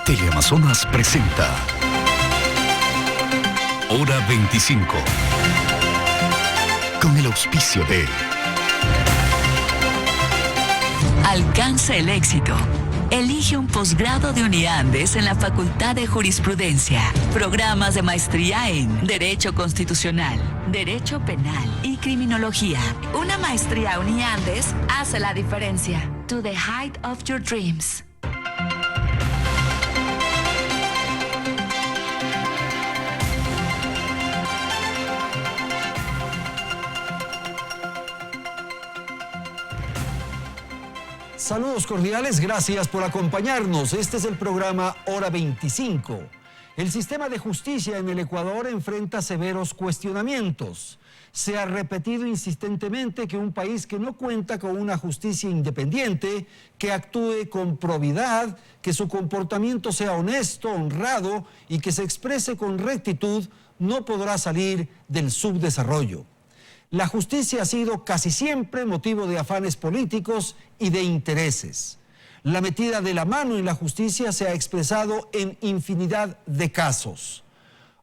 Teleamazonas presenta Hora 25 con el auspicio de Alcanza el éxito. Elige un posgrado de Uniandes en la Facultad de Jurisprudencia. Programas de maestría en Derecho Constitucional, Derecho Penal y Criminología. Una maestría Uniandes hace la diferencia. To the height of your dreams. Saludos cordiales, gracias por acompañarnos. Este es el programa Hora 25. El sistema de justicia en el Ecuador enfrenta severos cuestionamientos. Se ha repetido insistentemente que un país que no cuenta con una justicia independiente, que actúe con probidad, que su comportamiento sea honesto, honrado y que se exprese con rectitud, no podrá salir del subdesarrollo. La justicia ha sido casi siempre motivo de afanes políticos y de intereses. La metida de la mano en la justicia se ha expresado en infinidad de casos.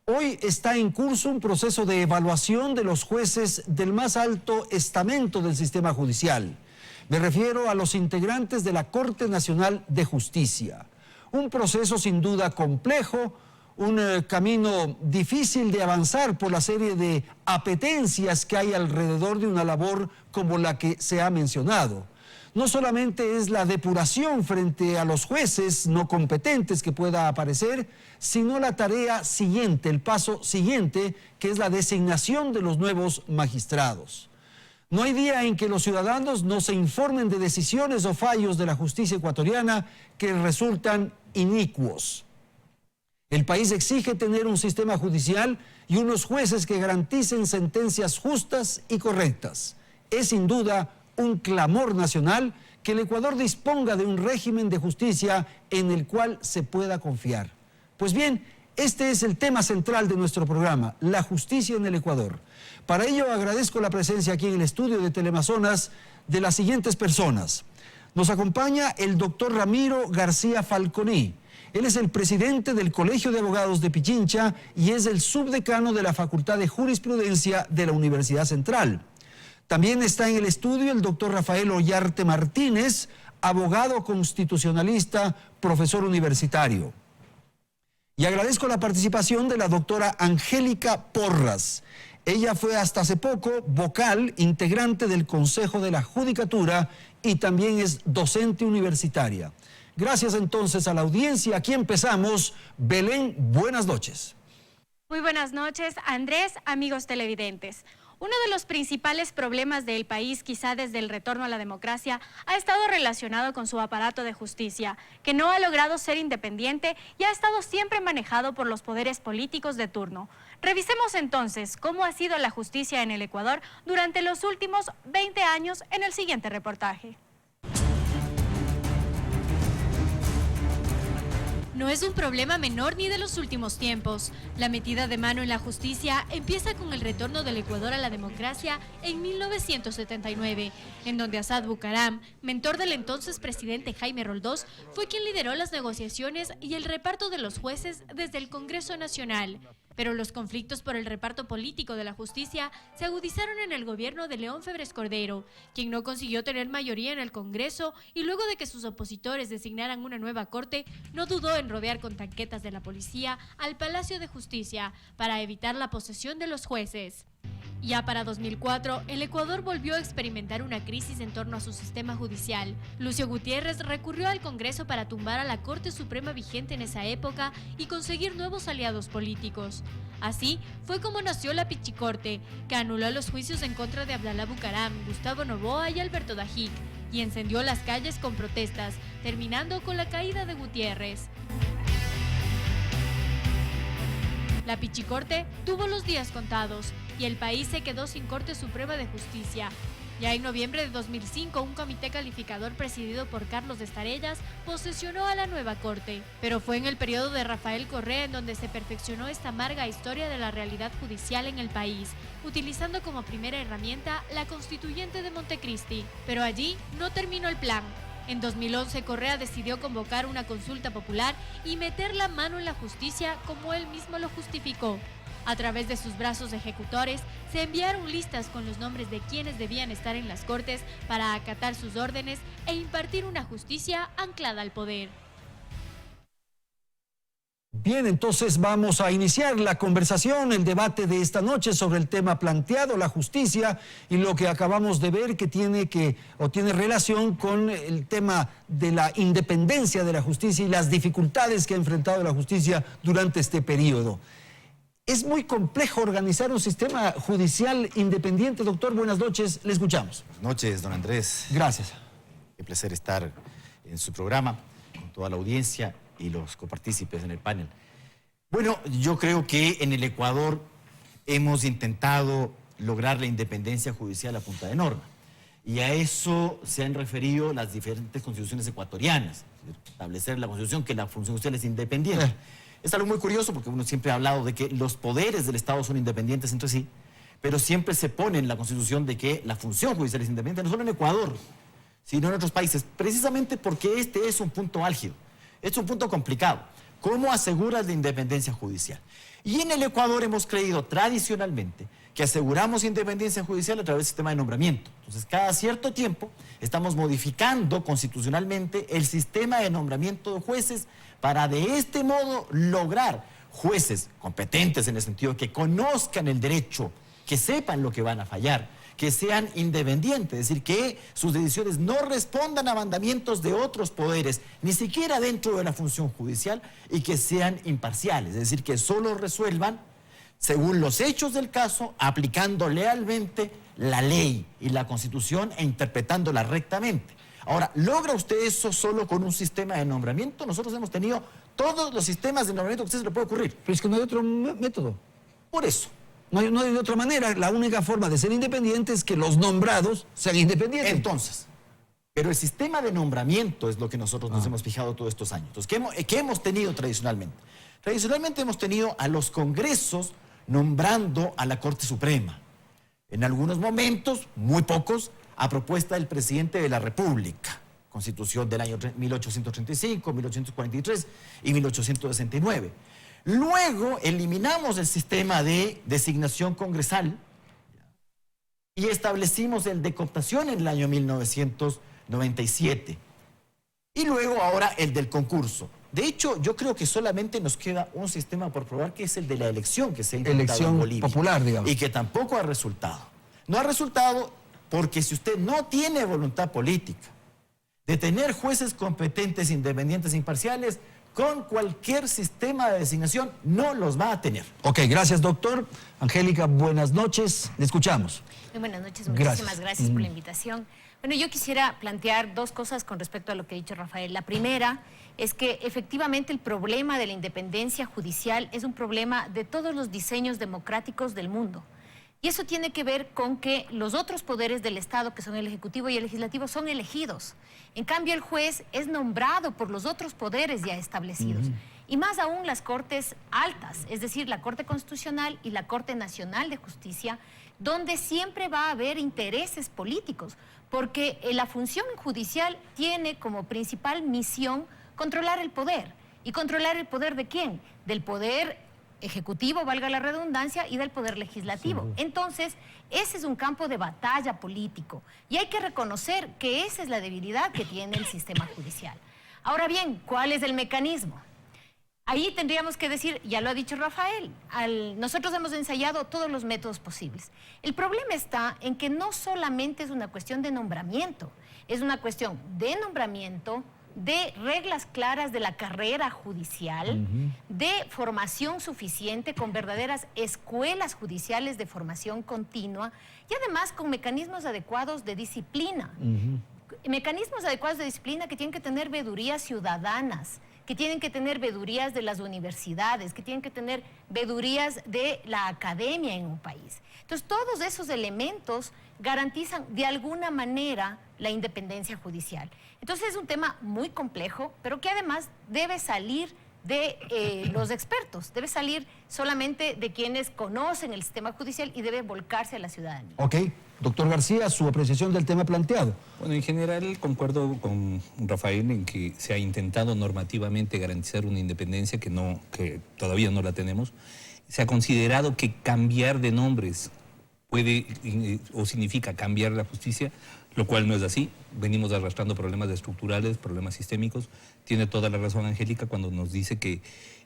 Hoy está en curso un proceso de evaluación de los jueces del más alto estamento del sistema judicial. Me refiero a los integrantes de la Corte Nacional de Justicia. Un proceso sin duda complejo, un camino difícil de avanzar por la serie de apetencias que hay alrededor de una labor como la que se ha mencionado. No solamente es la depuración frente a los jueces no competentes que pueda aparecer, sino la tarea siguiente, el paso siguiente, que es la designación de los nuevos magistrados. No hay día en que los ciudadanos no se informen de decisiones o fallos de la justicia ecuatoriana que resultan inicuos. El país exige tener un sistema judicial y unos jueces que garanticen sentencias justas y correctas. Es sin duda un clamor nacional que el Ecuador disponga de un régimen de justicia en el cual se pueda confiar. Pues bien, este es el tema central de nuestro programa, la justicia en el Ecuador. Para ello agradezco la presencia aquí en el estudio de Teleamazonas de las siguientes personas. Nos acompaña el doctor Ramiro García Falconi. Él es el presidente del Colegio de Abogados de Pichincha y es el subdecano de la Facultad de Jurisprudencia de la Universidad Central. También está en el estudio el doctor Rafael Ollarte Martínez, abogado constitucionalista, profesor universitario. Y agradezco la participación de la doctora Angélica Porras. Ella fue hasta hace poco vocal, integrante del Consejo de la Judicatura y también es docente universitaria. Gracias entonces a la audiencia. Aquí empezamos. Belén, buenas noches. Muy buenas noches, Andrés, amigos televidentes. Uno de los principales problemas del país, quizá desde el retorno a la democracia, ha estado relacionado con su aparato de justicia, que no ha logrado ser independiente y ha estado siempre manejado por los poderes políticos de turno. Revisemos entonces cómo ha sido la justicia en el Ecuador durante los últimos 20 años en el siguiente reportaje. No es un problema menor ni de los últimos tiempos. La metida de mano en la justicia empieza con el retorno del Ecuador a la democracia en 1979, en donde Asad Bucaram, mentor del entonces presidente Jaime Roldós, fue quien lideró las negociaciones y el reparto de los jueces desde el Congreso Nacional. Pero los conflictos por el reparto político de la justicia se agudizaron en el gobierno de León Febres Cordero, quien no consiguió tener mayoría en el Congreso y luego de que sus opositores designaran una nueva corte, no dudó en rodear con tanquetas de la policía al Palacio de Justicia para evitar la posesión de los jueces. Ya para 2004, el Ecuador volvió a experimentar una crisis en torno a su sistema judicial. Lucio Gutiérrez recurrió al Congreso para tumbar a la Corte Suprema vigente en esa época y conseguir nuevos aliados políticos. Así fue como nació la Pichicorte, que anuló los juicios en contra de Abdalá Bucaram, Gustavo Noboa y Alberto Dajic, y encendió las calles con protestas, terminando con la caída de Gutiérrez. La Pichicorte tuvo los días contados y el país se quedó sin Corte Suprema de Justicia. Ya en noviembre de 2005, un comité calificador presidido por Carlos de Estarellas posesionó a la nueva corte. Pero fue en el periodo de Rafael Correa en donde se perfeccionó esta amarga historia de la realidad judicial en el país, utilizando como primera herramienta la Constituyente de Montecristi. Pero allí no terminó el plan. En 2011, Correa decidió convocar una consulta popular y meter la mano en la justicia como él mismo lo justificó. A través de sus brazos ejecutores, se enviaron listas con los nombres de quienes debían estar en las cortes para acatar sus órdenes e impartir una justicia anclada al poder. Bien, entonces vamos a iniciar la conversación, el debate de esta noche sobre el tema planteado, la justicia, y lo que acabamos de ver que tiene relación con el tema de la independencia de la justicia y las dificultades que ha enfrentado la justicia durante este periodo. Es muy complejo organizar un sistema judicial independiente. Doctor, buenas noches, le escuchamos. Buenas noches, don Andrés. Gracias. Qué placer estar en su programa con toda la audiencia y los copartícipes en el panel. Bueno, yo creo que en el Ecuador hemos intentado lograr la independencia judicial a punta de norma. Y a eso se han referido las diferentes constituciones ecuatorianas. Establecer la constitución que la función judicial es independiente. Es algo muy curioso porque uno siempre ha hablado de que los poderes del Estado son independientes entre sí, pero siempre se pone en la Constitución de que la función judicial es independiente, no solo en Ecuador, sino en otros países, precisamente porque este es un punto álgido, es un punto complicado. ¿Cómo aseguras la independencia judicial? Y en el Ecuador hemos creído tradicionalmente que aseguramos independencia judicial a través del sistema de nombramiento. Entonces, cada cierto tiempo estamos modificando constitucionalmente el sistema de nombramiento de jueces para de este modo lograr jueces competentes en el sentido que conozcan el derecho, que sepan lo que van a fallar, que sean independientes, es decir, que sus decisiones no respondan a mandamientos de otros poderes, ni siquiera dentro de la función judicial, y que sean imparciales, es decir, que solo resuelvan según los hechos del caso, aplicando lealmente la ley y la Constitución e interpretándola rectamente. Ahora, ¿logra usted eso solo con un sistema de nombramiento? Nosotros hemos tenido todos los sistemas de nombramiento que a usted se le puede ocurrir. Pero es que no hay otro método. Por eso. No hay de otra manera. La única forma de ser independiente es que los nombrados sean independientes. Entonces, pero el sistema de nombramiento es lo que nosotros nos hemos fijado todos estos años. Entonces, ¿qué hemos tenido tradicionalmente? Tradicionalmente hemos tenido a los congresos nombrando a la Corte Suprema. En algunos momentos, muy pocos, a propuesta del presidente de la República. Constitución del año 1835, 1843 y 1869. Luego eliminamos el sistema de designación congresal y establecimos el de cooptación en el año 1997. Y luego ahora el del concurso. De hecho, yo creo que solamente nos queda un sistema por probar, que es el de la elección que se ha intentado en Bolivia. Popular, digamos. Y que tampoco ha resultado. No ha resultado porque si usted no tiene voluntad política de tener jueces competentes, independientes e imparciales, con cualquier sistema de designación no los va a tener. Ok, gracias, doctor. Angélica, buenas noches. Le escuchamos. Muy buenas noches, muchísimas gracias por la invitación. Bueno, yo quisiera plantear dos cosas con respecto a lo que ha dicho Rafael. La primera es que efectivamente el problema de la independencia judicial es un problema de todos los diseños democráticos del mundo. Y eso tiene que ver con que los otros poderes del Estado, que son el Ejecutivo y el Legislativo, son elegidos. En cambio, el juez es nombrado por los otros poderes ya establecidos. Y más aún las Cortes altas, es decir, la Corte Constitucional y la Corte Nacional de Justicia, donde siempre va a haber intereses políticos, porque la función judicial tiene como principal misión controlar el poder. ¿Y controlar el poder de quién? Del poder ejecutivo, valga la redundancia, y del poder legislativo. Entonces, ese es un campo de batalla político y hay que reconocer que esa es la debilidad que tiene el sistema judicial. Ahora bien, ¿cuál es el mecanismo? Ahí tendríamos que decir, ya lo ha dicho Rafael, nosotros hemos ensayado todos los métodos posibles. El problema está en que no solamente es una cuestión de nombramiento, es una cuestión de nombramiento, de reglas claras de la carrera judicial, de formación suficiente con verdaderas escuelas judiciales de formación continua y además con mecanismos adecuados de disciplina. Mecanismos adecuados de disciplina que tienen que tener veedurías ciudadanas, que tienen que tener veedurías de las universidades, que tienen que tener veedurías de la academia en un país. Entonces, todos esos elementos garantizan de alguna manera la independencia judicial. Entonces, es un tema muy complejo, pero que además debe salir de los expertos, debe salir solamente de quienes conocen el sistema judicial y debe volcarse a la ciudadanía. Ok, doctor García, su apreciación del tema planteado. Bueno, en general concuerdo con Rafael en que se ha intentado normativamente garantizar una independencia que todavía no la tenemos. Se ha considerado que cambiar de nombres puede o significa cambiar la justicia, lo cual no es así. Venimos arrastrando problemas estructurales, problemas sistémicos. Tiene toda la razón Angélica cuando nos dice que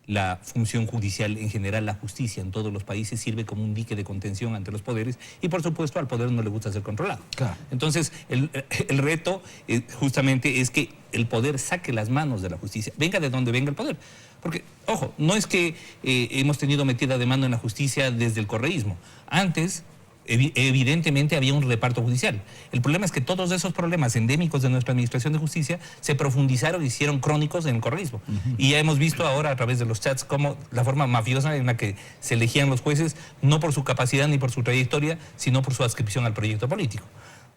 la función judicial, en general la justicia en todos los países, sirve como un dique de contención ante los poderes y por supuesto al poder no le gusta ser controlado. Claro. Entonces el reto justamente es que el poder saque las manos de la justicia, venga de donde venga el poder. Porque, ojo, no es que hemos tenido metida de mano en la justicia desde el correísmo. Antes, evidentemente había un reparto judicial. El problema es que todos esos problemas endémicos de nuestra administración de justicia se profundizaron y hicieron crónicos en el correísmo. Y ya hemos visto ahora a través de los chats cómo la forma mafiosa en la que se elegían los jueces, no por su capacidad ni por su trayectoria, sino por su adscripción al proyecto político.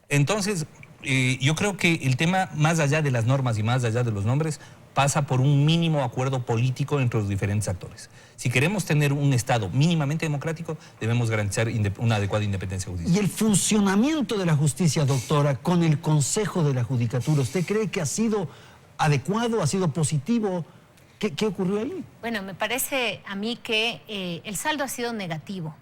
Entonces, yo creo que el tema, más allá de las normas y más allá de los nombres, pasa por un mínimo acuerdo político entre los diferentes actores. Si queremos tener un Estado mínimamente democrático, debemos garantizar una adecuada independencia judicial. ¿Y el funcionamiento de la justicia, doctora, con el Consejo de la Judicatura, usted cree que ha sido adecuado, ha sido positivo? ¿Qué ocurrió ahí? Bueno, me parece a mí que el saldo ha sido negativo.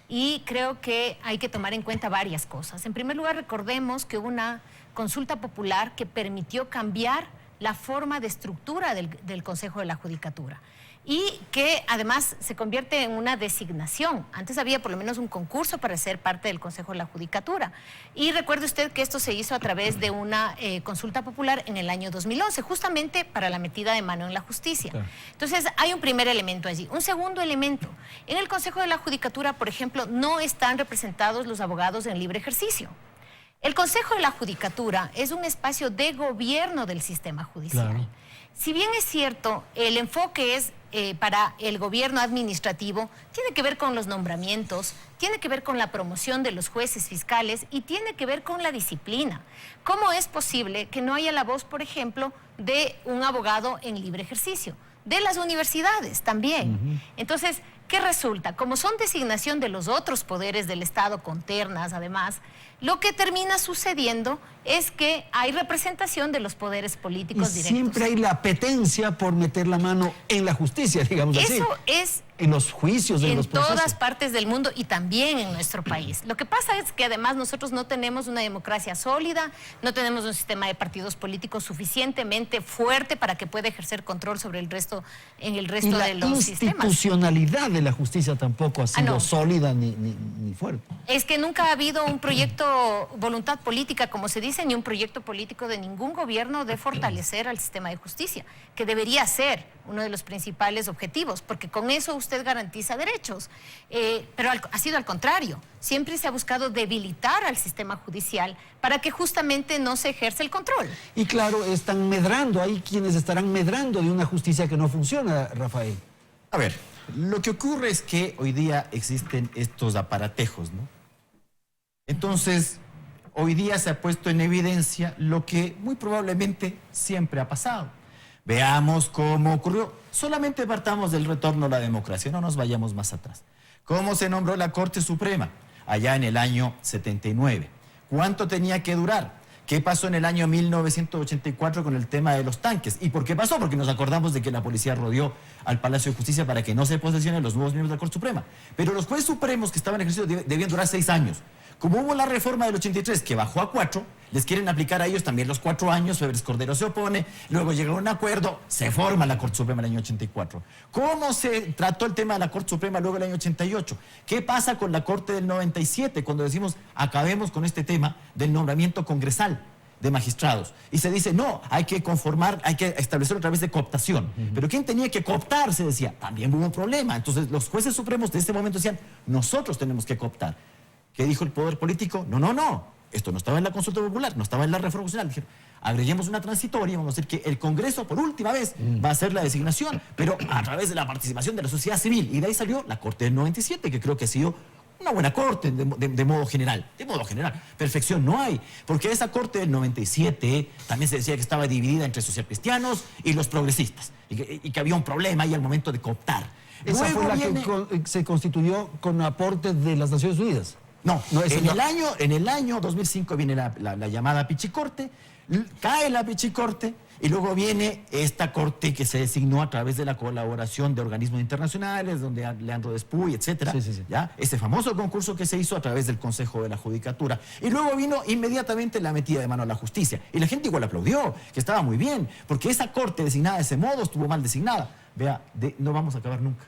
Y creo que hay que tomar en cuenta varias cosas. En primer lugar, recordemos que hubo una consulta popular que permitió cambiar la forma de estructura del Consejo de la Judicatura y que además se convierte en una designación. Antes había por lo menos un concurso para ser parte del Consejo de la Judicatura. Y recuerde usted que esto se hizo a través de una consulta popular en el año 2011, justamente para la metida de mano en la justicia. Claro. Entonces, hay un primer elemento allí. Un segundo elemento. En el Consejo de la Judicatura, por ejemplo, no están representados los abogados en libre ejercicio. El Consejo de la Judicatura es un espacio de gobierno del sistema judicial. Claro. Si bien es cierto, el enfoque es para el gobierno administrativo, tiene que ver con los nombramientos, tiene que ver con la promoción de los jueces fiscales y tiene que ver con la disciplina. ¿Cómo es posible que no haya la voz, por ejemplo, de un abogado en libre ejercicio? De las universidades también. Entonces, ¿qué resulta? Como son designación de los otros poderes del Estado con ternas, además, lo que termina sucediendo es que hay representación de los poderes políticos directos. Siempre hay la apetencia por meter la mano en la justicia, digamos así. Eso es en los juicios, en los procesos. En todas partes del mundo y también en nuestro país. Lo que pasa es que además nosotros no tenemos una democracia sólida, no tenemos un sistema de partidos políticos suficientemente fuerte para que pueda ejercer control sobre el resto, de los sistemas. La institucionalidad de la justicia tampoco ha sido sólida ni fuerte. Es que nunca ha habido un proyecto, voluntad política, como se dice, ni un proyecto político de ningún gobierno de fortalecer al sistema de justicia, que debería ser uno de los principales objetivos, porque con eso usted garantiza derechos. Pero ha sido al contrario. Siempre se ha buscado debilitar al sistema judicial para que justamente no se ejerce el control. Y claro, están medrando, hay quienes estarán medrando de una justicia que no funciona, Rafael. A ver, lo que ocurre es que hoy día existen estos aparatejos, ¿no? Entonces, hoy día se ha puesto en evidencia lo que muy probablemente siempre ha pasado. Veamos cómo ocurrió. Solamente partamos del retorno a la democracia, no nos vayamos más atrás. ¿Cómo se nombró la Corte Suprema? Allá en el año 79. ¿Cuánto tenía que durar? ¿Qué pasó en el año 1984 con el tema de los tanques? ¿Y por qué pasó? Porque nos acordamos de que la policía rodeó al Palacio de Justicia para que no se posesionen los nuevos miembros de la Corte Suprema. Pero los jueces supremos que estaban en ejercicio debían durar 6 años. Como hubo la reforma del 83 que bajó a 4, les quieren aplicar a ellos también los 4 años, Febres Cordero se opone, luego llegó a un acuerdo, se forma la Corte Suprema en el año 84. ¿Cómo se trató el tema de la Corte Suprema luego del año 88? ¿Qué pasa con la Corte del 97 cuando decimos acabemos con este tema del nombramiento congresal de magistrados? Y se dice, no, hay que conformar, hay que establecerlo a través de cooptación. Pero ¿quién tenía que cooptar? Se decía, también hubo un problema. Entonces los jueces supremos de este momento decían, nosotros tenemos que cooptar. ¿Qué dijo el poder político? No. Esto no estaba en la consulta popular, no estaba en la reforma constitucional. Dijeron, agreguemos una transitoria, vamos a decir que el Congreso por última vez va a hacer la designación, pero a través de la participación de la sociedad civil. Y de ahí salió la Corte del 97, que creo que ha sido una buena corte de modo general. De modo general. Perfección no hay. Porque esa corte del 97 también se decía que estaba dividida entre socialcristianos y los progresistas. Y que había un problema ahí al momento de cooptar. ¿Esa fue la que se constituyó con aporte de las Naciones Unidas? No, en el año 2005 viene la llamada Pichicorte, cae la Pichicorte y luego viene esta corte que se designó a través de la colaboración de organismos internacionales, donde Leandro Despuy, etcétera. Sí. ¿Ya? Ese famoso concurso que se hizo a través del Consejo de la Judicatura. Y luego vino inmediatamente la metida de mano a la justicia. Y la gente igual aplaudió, que estaba muy bien, porque esa corte designada de ese modo estuvo mal designada. Vea, no vamos a acabar nunca.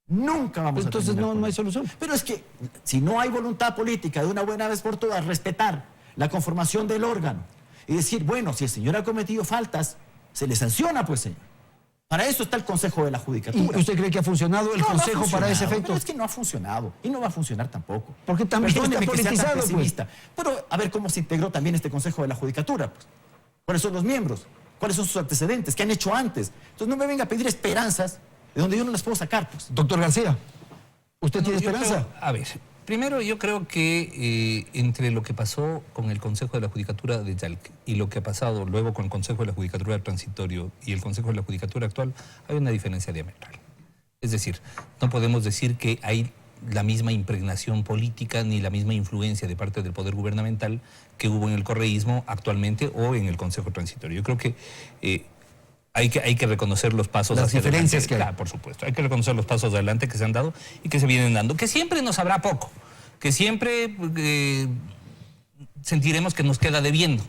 Nunca vamos Entonces a terminar. no hay solución. Pero es que si no hay voluntad política de una buena vez por todas, respetar la conformación del órgano y decir, bueno, si el señor ha cometido faltas, se le sanciona, pues, señor. Para eso está el Consejo de la Judicatura. ¿Y usted cree que ha funcionado el Consejo para ese efecto? Pero es que no ha funcionado y no va a funcionar tampoco. Porque también está Perdóneme que sea tan politizado, pues. pesimista. Pero a ver cómo se integró también este Consejo de la Judicatura. Pues. ¿Cuáles son los miembros? ¿Cuáles son sus antecedentes? ¿Qué han hecho antes? Entonces no me venga a pedir esperanzas de donde yo no las puedo sacar, pues. Doctor García, ¿usted tiene esperanza? A ver, primero yo creo que entre lo que pasó con el Consejo de la Judicatura de Yalc y lo que ha pasado luego con el Consejo de la Judicatura Transitorio y el Consejo de la Judicatura actual, hay una diferencia diametral. Es decir, no podemos decir que hay la misma impregnación política ni la misma influencia de parte del poder gubernamental que hubo en el correísmo actualmente o en el Consejo Transitorio. Yo creo que hay que reconocer los pasos las hacia diferencias adelante. que hay. Claro, por supuesto. Hay que reconocer los pasos adelante que se han dado y que se vienen dando. Que siempre nos habrá poco. Que siempre sentiremos que nos queda debiendo.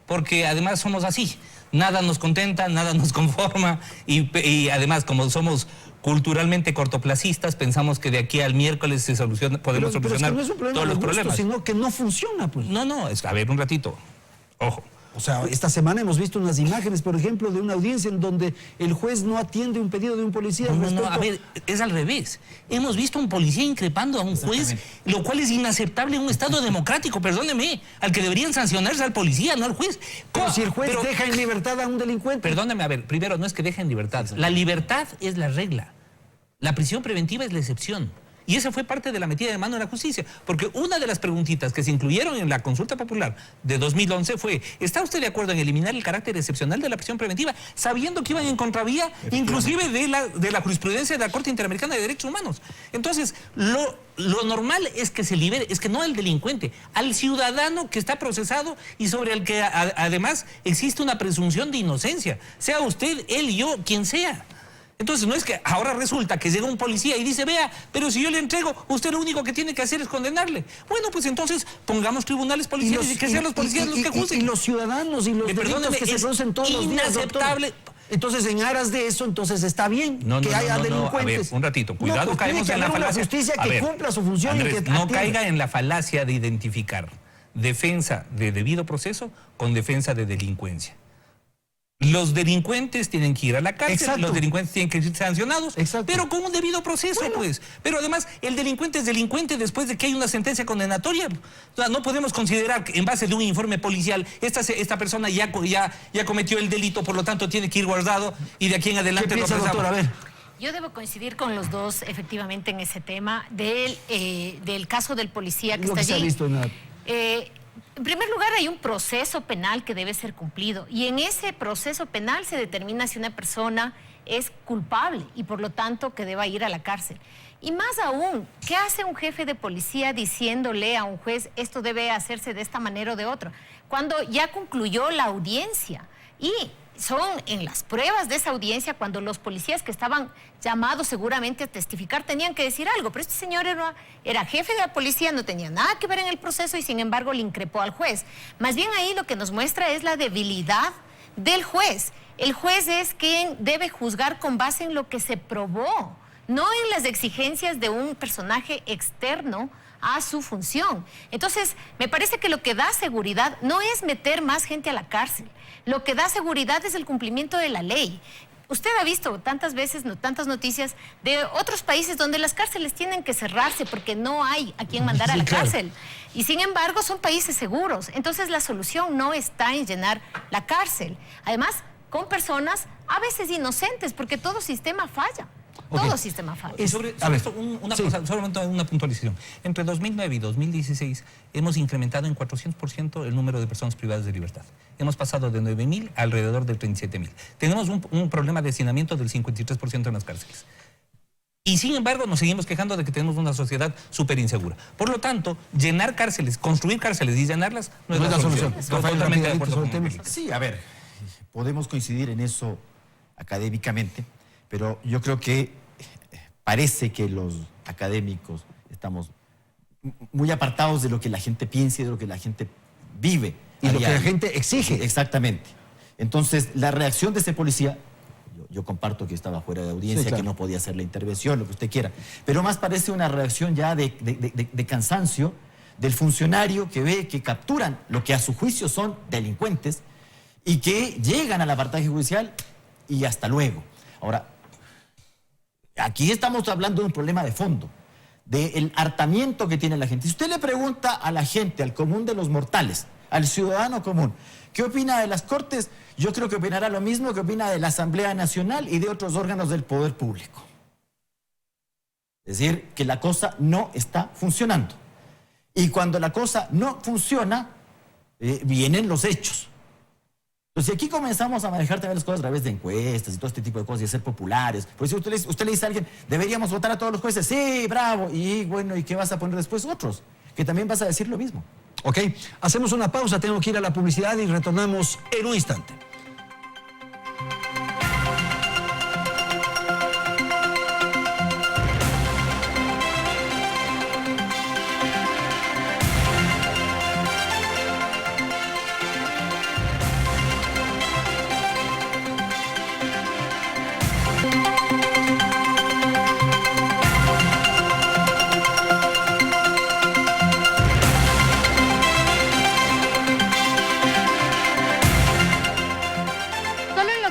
Porque además somos así. Nada nos contenta, nada nos conforma. Y además, como somos culturalmente cortoplacistas, pensamos que de aquí al miércoles podemos solucionar pero es que no es un problema todos los de gusto, problemas. sino que no funciona, pues. No, a ver, un ratito. Ojo. O sea, esta semana hemos visto unas imágenes, por ejemplo, de una audiencia en donde el juez no atiende un pedido de un policía. No, a ver, es al revés. Hemos visto a un policía increpando a un juez, lo cual es inaceptable en un Estado democrático, perdóneme, al que deberían sancionarse al policía, no al juez. Pero si el juez deja en libertad a un delincuente. Perdóneme, a ver, primero, no es que deje en libertad. La libertad es la regla. La prisión preventiva es la excepción. Y esa fue parte de la metida de mano de la justicia. Porque una de las preguntitas que se incluyeron en la consulta popular de 2011 fue, ¿está usted de acuerdo en eliminar el carácter excepcional de la prisión preventiva, sabiendo que iban en contravía inclusive de la jurisprudencia de la Corte Interamericana de Derechos Humanos? Entonces, lo normal es que se libere, es que no al delincuente, al ciudadano que está procesado y sobre el que además existe una presunción de inocencia, sea usted, él, yo, quien sea. Entonces no es que ahora resulta que llega un policía y dice, vea, pero si yo le entrego, usted lo único que tiene que hacer es condenarle. Bueno, pues entonces pongamos tribunales policiales y que sean los policías los que juzguen. Y los ciudadanos y los delitos que se producen todos los días, inaceptable. Entonces, en aras de eso, entonces está bien que haya delincuentes. A ver, un ratito, cuidado, pues caemos en la falacia. Una justicia que cumpla su función, Andrés, y que no caiga en la falacia de identificar defensa de debido proceso con defensa de delincuencia. Los delincuentes tienen que ir a la cárcel, exacto, los delincuentes tienen que ser sancionados, exacto, pero con un debido proceso, bueno, pues. Pero además, el delincuente es delincuente después de que hay una sentencia condenatoria. O sea, no podemos considerar que en base de un informe policial, esta persona ya cometió el delito, por lo tanto tiene que ir guardado y de aquí en adelante... ¿Qué piensa, doctor? A ver. Yo debo coincidir con los dos, efectivamente, en ese tema del caso del policía que lo está que allí. Se ha visto en la... En primer lugar, hay un proceso penal que debe ser cumplido y en ese proceso penal se determina si una persona es culpable y por lo tanto que deba ir a la cárcel. Y más aún, ¿qué hace un jefe de policía diciéndole a un juez esto debe hacerse de esta manera o de otra? Cuando ya concluyó la audiencia y son en las pruebas de esa audiencia cuando los policías que estaban llamados seguramente a testificar tenían que decir algo, pero este señor era jefe de la policía, no tenía nada que ver en el proceso y sin embargo le increpó al juez. Más bien ahí lo que nos muestra es la debilidad del juez. El juez es quien debe juzgar con base en lo que se probó, no en las exigencias de un personaje externo a su función. Entonces, me parece que lo que da seguridad no es meter más gente a la cárcel. Lo que da seguridad es el cumplimiento de la ley. Usted ha visto tantas veces, tantas noticias de otros países donde las cárceles tienen que cerrarse porque no hay a quien mandar a la cárcel. Y sin embargo, son países seguros. Entonces, la solución no está en llenar la cárcel. Además, con personas a veces inocentes, porque todo sistema falla. Ok. Todo sistema falla. Y sobre esto, una Sí. cosa, solamente una puntualización. Entre 2009 y 2016 hemos incrementado en 400% el número de personas privadas de libertad. Hemos pasado de 9.000 a alrededor de 37.000. Tenemos un problema de hacinamiento del 53% en las cárceles. Y sin embargo nos seguimos quejando de que tenemos una sociedad súper insegura. Por lo tanto, llenar cárceles, construir cárceles y llenarlas no es la solución. Estoy Rafael, totalmente de rápidamente acuerdo sobre con el tema. Margarita. Sí, a ver, podemos coincidir en eso académicamente, pero yo creo que parece que los académicos estamos muy apartados de lo que la gente piensa y de lo que la gente vive. Y a lo que la diario. gente exige. Exactamente. Entonces, la reacción de ese policía, yo comparto que estaba fuera de audiencia, Sí, claro. que no podía hacer la intervención, lo que usted quiera, pero más parece una reacción ya de cansancio del funcionario que ve que capturan lo que a su juicio son delincuentes y que llegan al apartaje judicial y hasta luego. Ahora, aquí estamos hablando de un problema de fondo, del hartamiento que tiene la gente. Si usted le pregunta a la gente, al común de los mortales, al ciudadano común, ¿qué opina de las Cortes? Yo creo que opinará lo mismo que opina de la Asamblea Nacional y de otros órganos del poder público. Es decir, que la cosa no está funcionando. Y cuando la cosa no funciona, vienen los hechos. Entonces, aquí comenzamos a manejar también las cosas a través de encuestas y todo este tipo de cosas y a ser populares. Por eso usted le dice a alguien, deberíamos votar a todos los jueces. Sí, bravo. Y bueno, ¿y qué vas a poner después? Otros, que también vas a decir lo mismo. Ok, hacemos una pausa, tengo que ir a la publicidad y retornamos en un instante.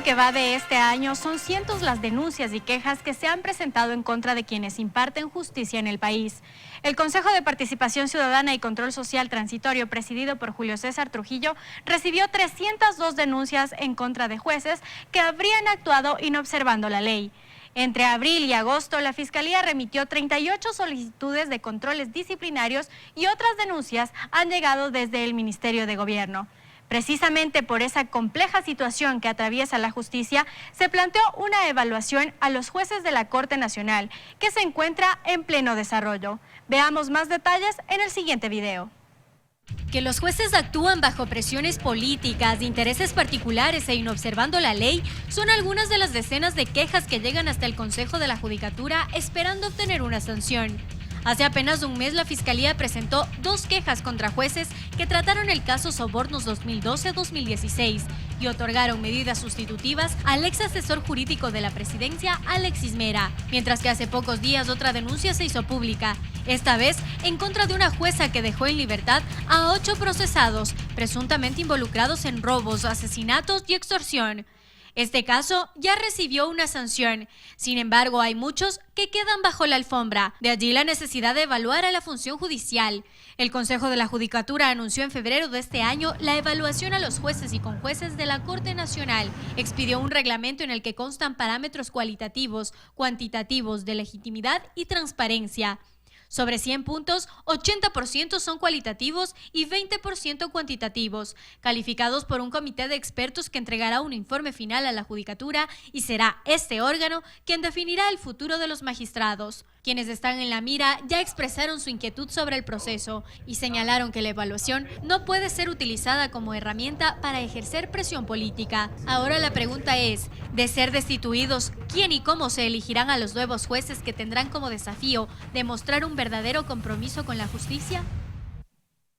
Que va de este año, son cientos las denuncias y quejas que se han presentado en contra de quienes imparten justicia en el país. El Consejo de Participación Ciudadana y Control Social Transitorio, presidido por Julio César Trujillo, recibió 302 denuncias en contra de jueces que habrían actuado inobservando la ley. Entre abril y agosto, la Fiscalía remitió 38 solicitudes de controles disciplinarios y otras denuncias han llegado desde el Ministerio de Gobierno. Precisamente por esa compleja situación que atraviesa la justicia, se planteó una evaluación a los jueces de la Corte Nacional, que se encuentra en pleno desarrollo. Veamos más detalles en el siguiente video. Que los jueces actúan bajo presiones políticas, de intereses particulares e inobservando la ley son algunas de las decenas de quejas que llegan hasta el Consejo de la Judicatura esperando obtener una sanción. Hace apenas un mes la Fiscalía presentó 2 quejas contra jueces que trataron el caso Sobornos 2012-2016 y otorgaron medidas sustitutivas al ex asesor jurídico de la Presidencia, Alexis Mera, mientras que hace pocos días otra denuncia se hizo pública, esta vez en contra de una jueza que dejó en libertad a 8 procesados, presuntamente involucrados en robos, asesinatos y extorsión. Este caso ya recibió una sanción. Sin embargo, hay muchos que quedan bajo la alfombra. De allí la necesidad de evaluar a la función judicial. El Consejo de la Judicatura anunció en febrero de este año la evaluación a los jueces y conjueces de la Corte Nacional. Expidió un reglamento en el que constan parámetros cualitativos, cuantitativos, de legitimidad y transparencia. Sobre 100 puntos, 80% son cualitativos y 20% cuantitativos, calificados por un comité de expertos que entregará un informe final a la Judicatura y será este órgano quien definirá el futuro de los magistrados. Quienes están en la mira ya expresaron su inquietud sobre el proceso y señalaron que la evaluación no puede ser utilizada como herramienta para ejercer presión política. Ahora la pregunta es, de ser destituidos, ¿quién y cómo se elegirán a los nuevos jueces que tendrán como desafío demostrar un verdadero compromiso con la justicia?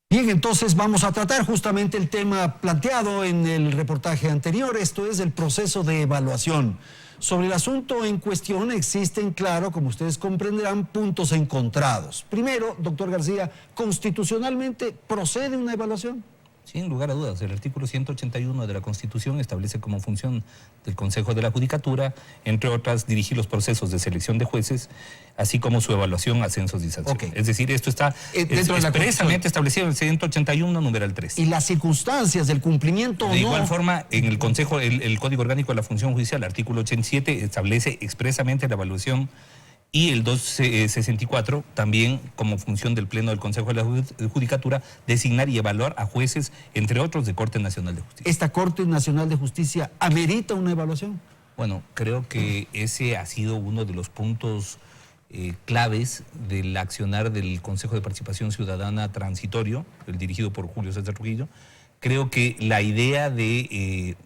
Bien, entonces vamos a tratar justamente el tema planteado en el reportaje anterior, esto es el proceso de evaluación. Sobre el asunto en cuestión existen, claro, como ustedes comprenderán, puntos encontrados. Primero, doctor García, ¿constitucionalmente procede una evaluación? Sin lugar a dudas, el artículo 181 de la Constitución establece como función del Consejo de la Judicatura, entre otras, dirigir los procesos de selección de jueces, así como su evaluación, ascensos y sanciones. Okay. Es decir, esto está dentro de la expresamente establecido en el 181, numeral 3. ¿Y las circunstancias del cumplimiento o no? De igual forma, en el Consejo, el Código Orgánico de la Función Judicial, artículo 87, establece expresamente la evaluación, y el 264 también como función del Pleno del Consejo de la Judicatura designar y evaluar a jueces, entre otros, de Corte Nacional de Justicia. ¿Esta Corte Nacional de Justicia amerita una evaluación? Bueno, creo que ese ha sido uno de los puntos claves del accionar del Consejo de Participación Ciudadana transitorio, el dirigido por Julio César Trujillo. Creo que la idea de,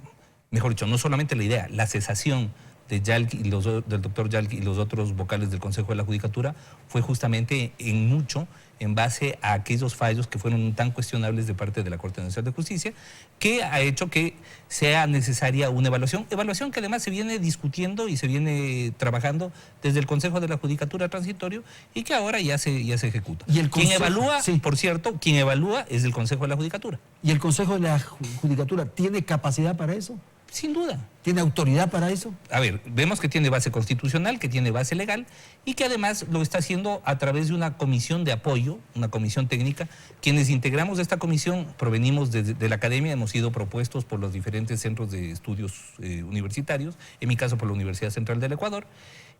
mejor dicho, no solamente la idea, la cesación de Yalc y del doctor Yalc y los otros vocales del Consejo de la Judicatura fue justamente en mucho en base a aquellos fallos que fueron tan cuestionables de parte de la Corte Nacional de Justicia, que ha hecho que sea necesaria una evaluación que además se viene discutiendo y se viene trabajando desde el Consejo de la Judicatura transitorio y que ahora ya se ejecuta. ¿Y el quien evalúa, sí, por cierto, quien evalúa es el Consejo de la Judicatura. ¿Y el Consejo de la Judicatura tiene capacidad para eso? Sin duda. ¿Tiene autoridad para eso? A ver, vemos que tiene base constitucional, que tiene base legal y que además lo está haciendo a través de una comisión de apoyo, una comisión técnica. Quienes integramos esta comisión provenimos de la academia, hemos sido propuestos por los diferentes centros de estudios universitarios, en mi caso por la Universidad Central del Ecuador,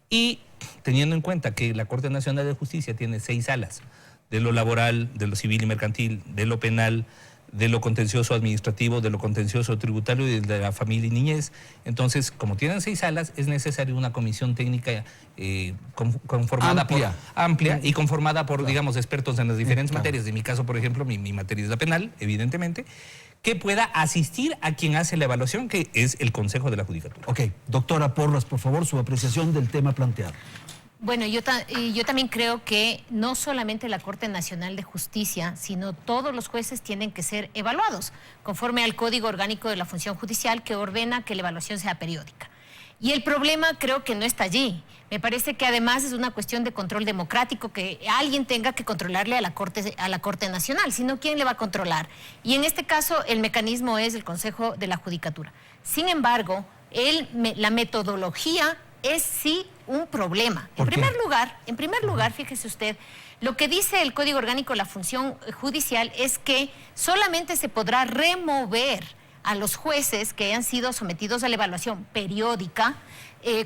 y teniendo en cuenta que la Corte Nacional de Justicia tiene 6 salas, de lo laboral, de lo civil y mercantil, de lo penal, de lo contencioso administrativo, de lo contencioso tributario y de la familia y niñez. Entonces, como tienen 6 salas, es necesaria una comisión técnica conformada amplia y conformada por, digamos, expertos en las diferentes materias. En mi caso, por ejemplo, mi materia es la penal, evidentemente, que pueda asistir a quien hace la evaluación, que es el Consejo de la Judicatura. Ok, doctora Porras, por favor, su apreciación del tema planteado. Bueno, yo también creo que no solamente la Corte Nacional de Justicia, sino todos los jueces tienen que ser evaluados, conforme al Código Orgánico de la Función Judicial, que ordena que la evaluación sea periódica. Y el problema creo que no está allí. Me parece que además es una cuestión de control democrático, que alguien tenga que controlarle a la Corte Nacional, sino ¿quién le va a controlar? Y en este caso el mecanismo es el Consejo de la Judicatura. Sin embargo, la metodología es sí un problema. En primer lugar, fíjese usted, lo que dice el Código Orgánico de la Función Judicial es que solamente se podrá remover a los jueces que hayan sido sometidos a la evaluación periódica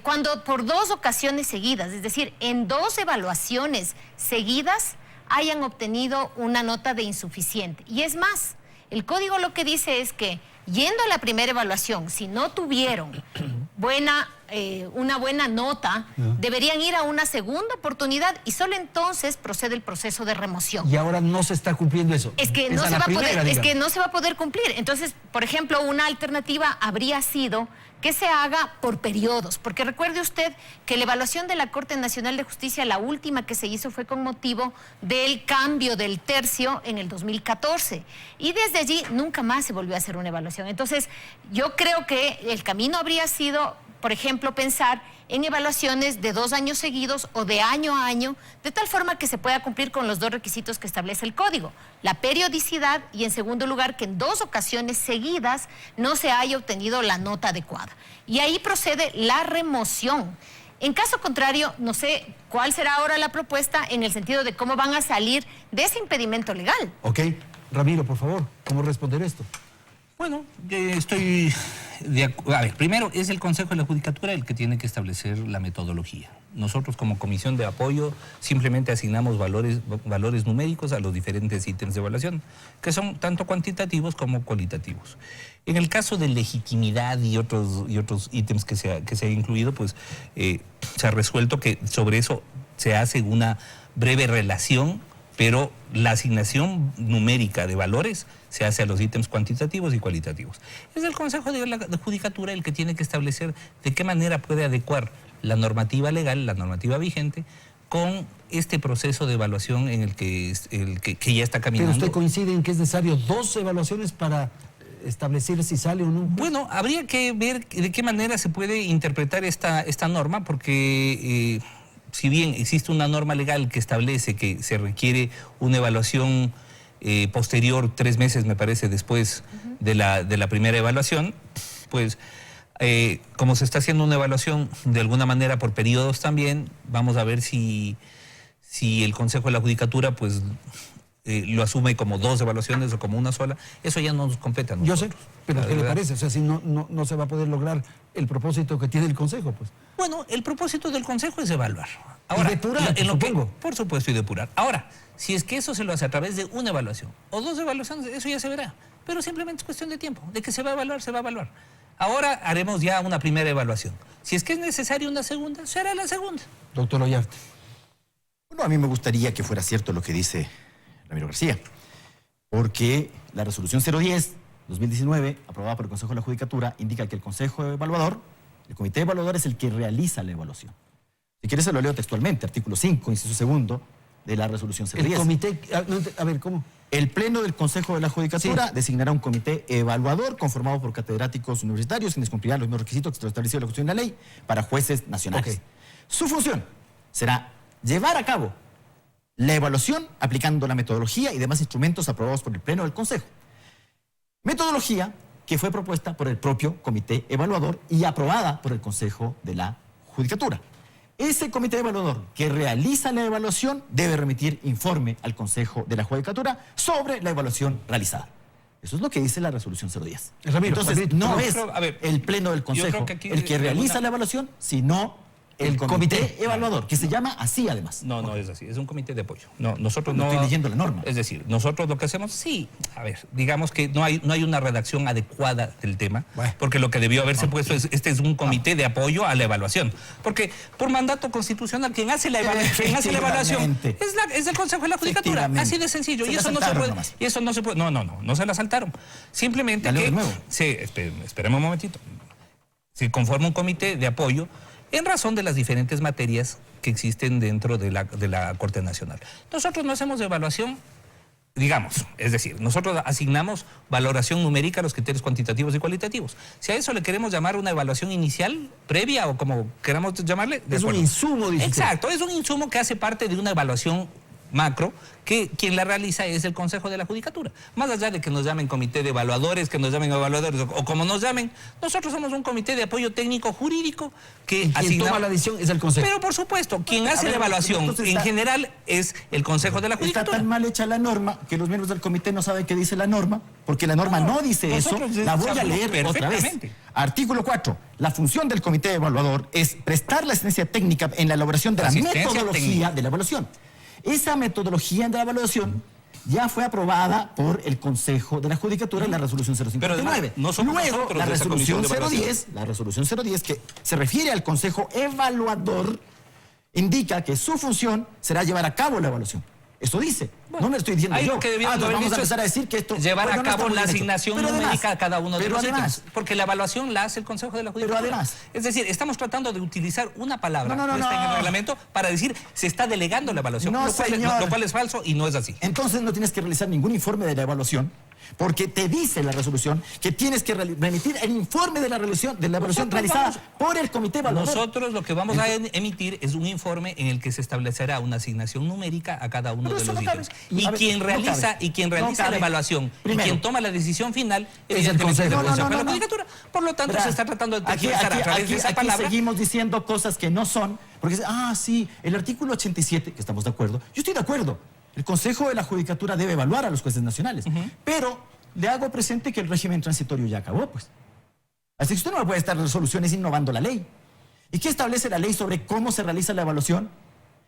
cuando por 2 ocasiones seguidas, es decir, en 2 evaluaciones seguidas hayan obtenido una nota de insuficiente. Y es más, el código lo que dice es que yendo a la primera evaluación, si no tuvieron una buena nota, deberían ir a una segunda oportunidad y solo entonces procede el proceso de remoción. Y ahora no se está cumpliendo eso. Es que no se va a poder cumplir. Entonces, por ejemplo, una alternativa habría sido que se haga por periodos, porque recuerde usted que la evaluación de la Corte Nacional de Justicia, la última que se hizo fue con motivo del cambio del tercio en el 2014 y desde allí nunca más se volvió a hacer una evaluación. Entonces, yo creo que el camino habría sido, por ejemplo, pensar en evaluaciones de 2 años seguidos o de año a año, de tal forma que se pueda cumplir con los 2 requisitos que establece el código: la periodicidad y, en segundo lugar, que en 2 ocasiones seguidas no se haya obtenido la nota adecuada. Y ahí procede la remoción. En caso contrario, no sé cuál será ahora la propuesta en el sentido de cómo van a salir de ese impedimento legal. Ok, Ramiro, por favor, ¿cómo responder esto? Bueno, estoy de acuerdo. A ver, primero es el Consejo de la Judicatura el que tiene que establecer la metodología. Nosotros como comisión de apoyo simplemente asignamos valores numéricos a los diferentes ítems de evaluación, que son tanto cuantitativos como cualitativos. En el caso de legitimidad y otros ítems que se ha incluido, pues se ha resuelto que sobre eso se hace una breve relación, pero la asignación numérica de valores se hace a los ítems cuantitativos y cualitativos. Es el Consejo de la Judicatura el que tiene que establecer de qué manera puede adecuar la normativa legal, la normativa vigente, con este proceso de evaluación en el que ya está caminando. ¿Pero usted coincide en que es necesario 2 evaluaciones para establecer si sale o no? Bueno, habría que ver de qué manera se puede interpretar esta norma, porque si bien existe una norma legal que establece que se requiere una evaluación posterior, 3 meses me parece después de la primera evaluación, pues como se está haciendo una evaluación de alguna manera por periodos también, vamos a ver si el Consejo de la Judicatura pues lo asume como 2 evaluaciones o como una sola. Eso ya no nos compete a nosotros. Yo sé, pero ¿qué le parece? O sea, si no se va a poder lograr el propósito que tiene el Consejo, pues. Bueno, el propósito del Consejo es evaluar. Ahora, y depurar, supongo. Por supuesto, y depurar. Ahora, si es que eso se lo hace a través de una evaluación o 2 evaluaciones, eso ya se verá. Pero simplemente es cuestión de tiempo. De que se va a evaluar, se va a evaluar. Ahora haremos ya una primera evaluación. Si es que es necesaria una segunda, se hará la segunda. Doctor Ollarte. Bueno, a mí me gustaría que fuera cierto lo que dice Ramiro García, porque la resolución 010-2019, aprobada por el Consejo de la Judicatura, indica que el Consejo Evaluador, el Comité Evaluador, es el que realiza la evaluación. Si quieres se lo leo textualmente, artículo 5, inciso 2 de la resolución 010. El comité, a ver, ¿cómo? El Pleno del Consejo de la Judicatura designará un comité evaluador conformado por catedráticos universitarios quienes cumplirán los mismos requisitos que establecido en la Constitución y la ley para jueces nacionales. Su función será llevar a cabo la evaluación aplicando la metodología y demás instrumentos aprobados por el Pleno del Consejo. Metodología que fue propuesta por el propio comité evaluador y aprobada por el Consejo de la Judicatura. Ese comité evaluador que realiza la evaluación debe remitir informe al Consejo de la Judicatura sobre la evaluación realizada. Eso es lo que dice la resolución 010. Ramiro, entonces, no es el Pleno del Consejo el que realiza la evaluación, sino el comité evaluador, que se llama así además. No es así, es un comité de apoyo. Nosotros no estoy leyendo la norma. Es decir, nosotros lo que hacemos, digamos que no hay una redacción adecuada del tema, porque lo que debió haberse puesto es, este es un comité de apoyo a la evaluación. Porque por mandato constitucional, quien hace la evaluación es el Consejo de la Judicatura. Así de sencillo. Y eso no se puede. Y eso no se puede. No se la saltaron. Simplemente esperemos un momentito. Se conforma un comité de apoyo en razón de las diferentes materias que existen dentro de la Corte Nacional. Nosotros no hacemos evaluación, digamos, es decir, nosotros asignamos valoración numérica a los criterios cuantitativos y cualitativos. Si a eso le queremos llamar una evaluación inicial, previa o como queramos llamarle... Es un insumo, dice. Exacto, es un insumo que hace parte de una evaluación macro, que quien la realiza es el Consejo de la Judicatura. Más allá de que nos llamen comité de evaluadores, que nos llamen evaluadores o como nos llamen, nosotros somos un comité de apoyo técnico jurídico que quien toma la decisión es el Consejo. Pero por supuesto, quien hace la evaluación en general es el Consejo de la Judicatura. Está tan mal hecha la norma que los miembros del comité no saben qué dice la norma, porque la norma no dice eso. La voy a leer otra vez. Artículo 4. La función del comité evaluador es prestar la asistencia técnica en la elaboración de la metodología de la evaluación. Esa metodología de la evaluación ya fue aprobada por el Consejo de la Judicatura en la resolución 059. Luego, la resolución 010, que se refiere al Consejo Evaluador, indica que su función será llevar a cabo la evaluación. Eso dice. No me lo estoy diciendo yo. Vamos a empezar a decir que esto... Llevar a cabo la asignación numérica a cada uno de los ítems. Porque la evaluación la hace el Consejo de la Judicatura. Pero además... Es decir, estamos tratando de utilizar una palabra que está en el reglamento para decir se está delegando la evaluación. Lo cual es falso y no es así. Entonces no tienes que realizar ningún informe de la evaluación, porque te dice la resolución que tienes que remitir el informe de la evaluación realizada por el comité evaluador. Nosotros lo que vamos a emitir es un informe en el que se establecerá una asignación numérica a cada uno de los ítems. Y quien realiza la evaluación y quien toma la decisión final es el Consejo de la Judicatura. Por lo tanto, se está tratando de tergiversar a través de esa palabra. Seguimos diciendo cosas que no son, porque sí, el artículo 87, que estamos de acuerdo, yo estoy de acuerdo. El Consejo de la Judicatura debe evaluar a los jueces nacionales, pero le hago presente que el régimen transitorio ya acabó, pues. Así que usted no puede estar resoluciones innovando la ley. ¿Y qué establece la ley sobre cómo se realiza la evaluación?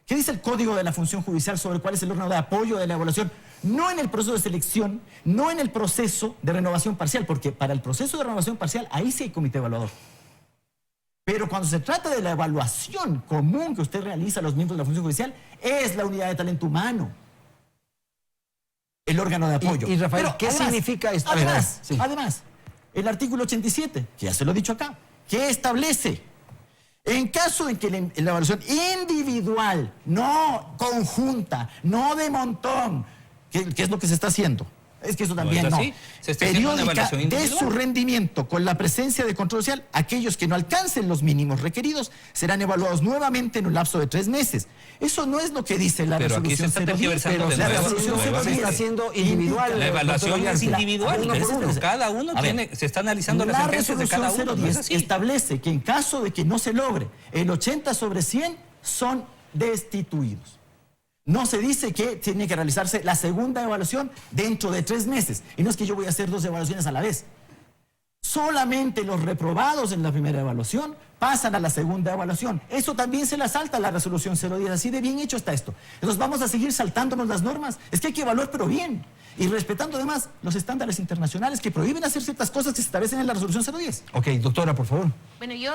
¿Qué dice el Código de la Función Judicial sobre cuál es el órgano de apoyo de la evaluación? No en el proceso de selección, no en el proceso de renovación parcial, porque para el proceso de renovación parcial, ahí sí hay comité evaluador. Pero cuando se trata de la evaluación común que usted realiza a los miembros de la función judicial, es la unidad de talento humano el órgano de apoyo. Y Rafael, ¿qué significa esto? Además, el artículo 87, que ya se lo he dicho acá, que establece, en caso de que la evaluación individual, no conjunta, no de montón, que es lo que se está haciendo, Es que eso también ¿No es no. así? Se está haciendo una Periódica evaluación de individual. su rendimiento con la presencia de control social, aquellos que no alcancen los mínimos requeridos serán evaluados nuevamente en un lapso de 3 meses. Eso no es lo que dice la Pero aquí resolución se está 010. tergiversando Pero de la se nuevo. resolución está haciendo, 010 se está haciendo individual. La evaluación doctor es Ollarse. individual. Uno por uno. Espérese. Cada uno A ver, tiene, se está analizando las la sentencias de cada resolución uno. ¿No es 010 así? establece que en caso de que no se logre el 80 sobre 100 son destituidos. No se dice que tiene que realizarse la segunda evaluación dentro de 3 meses. Y no es que yo voy a hacer 2 evaluaciones a la vez. Solamente los reprobados en la primera evaluación pasan a la segunda evaluación. Eso también se la salta a la resolución 010. Así de bien hecho está esto. Entonces vamos a seguir saltándonos las normas. Es que hay que evaluar pero bien. Y respetando además los estándares internacionales que prohíben hacer ciertas cosas que se establecen en la resolución 010. Ok, doctora, por favor. Bueno, yo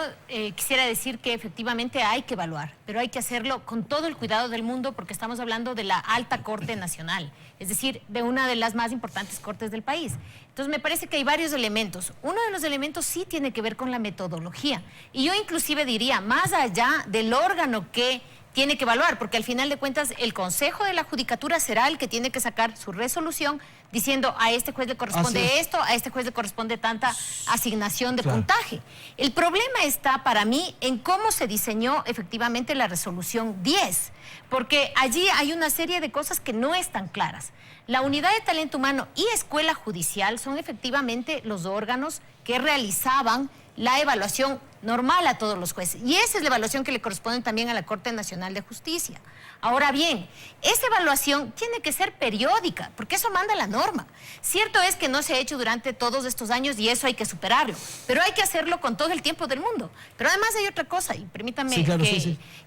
quisiera decir que efectivamente hay que evaluar, pero hay que hacerlo con todo el cuidado del mundo porque estamos hablando de la Alta Corte Nacional, es decir, de una de las más importantes cortes del país. Entonces me parece que hay varios elementos. Uno de los elementos sí tiene que ver con la metodología. Y yo inclusive diría, más allá del órgano que tiene que evaluar, porque al final de cuentas el Consejo de la Judicatura será el que tiene que sacar su resolución diciendo a este juez le corresponde esto, a este juez le corresponde tanta asignación de puntaje. El problema está para mí en cómo se diseñó efectivamente la resolución 10, porque allí hay una serie de cosas que no están claras. La Unidad de Talento Humano y Escuela Judicial son efectivamente los órganos que realizaban la evaluación normal a todos los jueces. Y esa es la evaluación que le corresponde también a la Corte Nacional de Justicia. Ahora bien, esa evaluación tiene que ser periódica, porque eso manda la norma. Cierto es que no se ha hecho durante todos estos años y eso hay que superarlo, pero hay que hacerlo con todo el tiempo del mundo. Pero además hay otra cosa, y permítame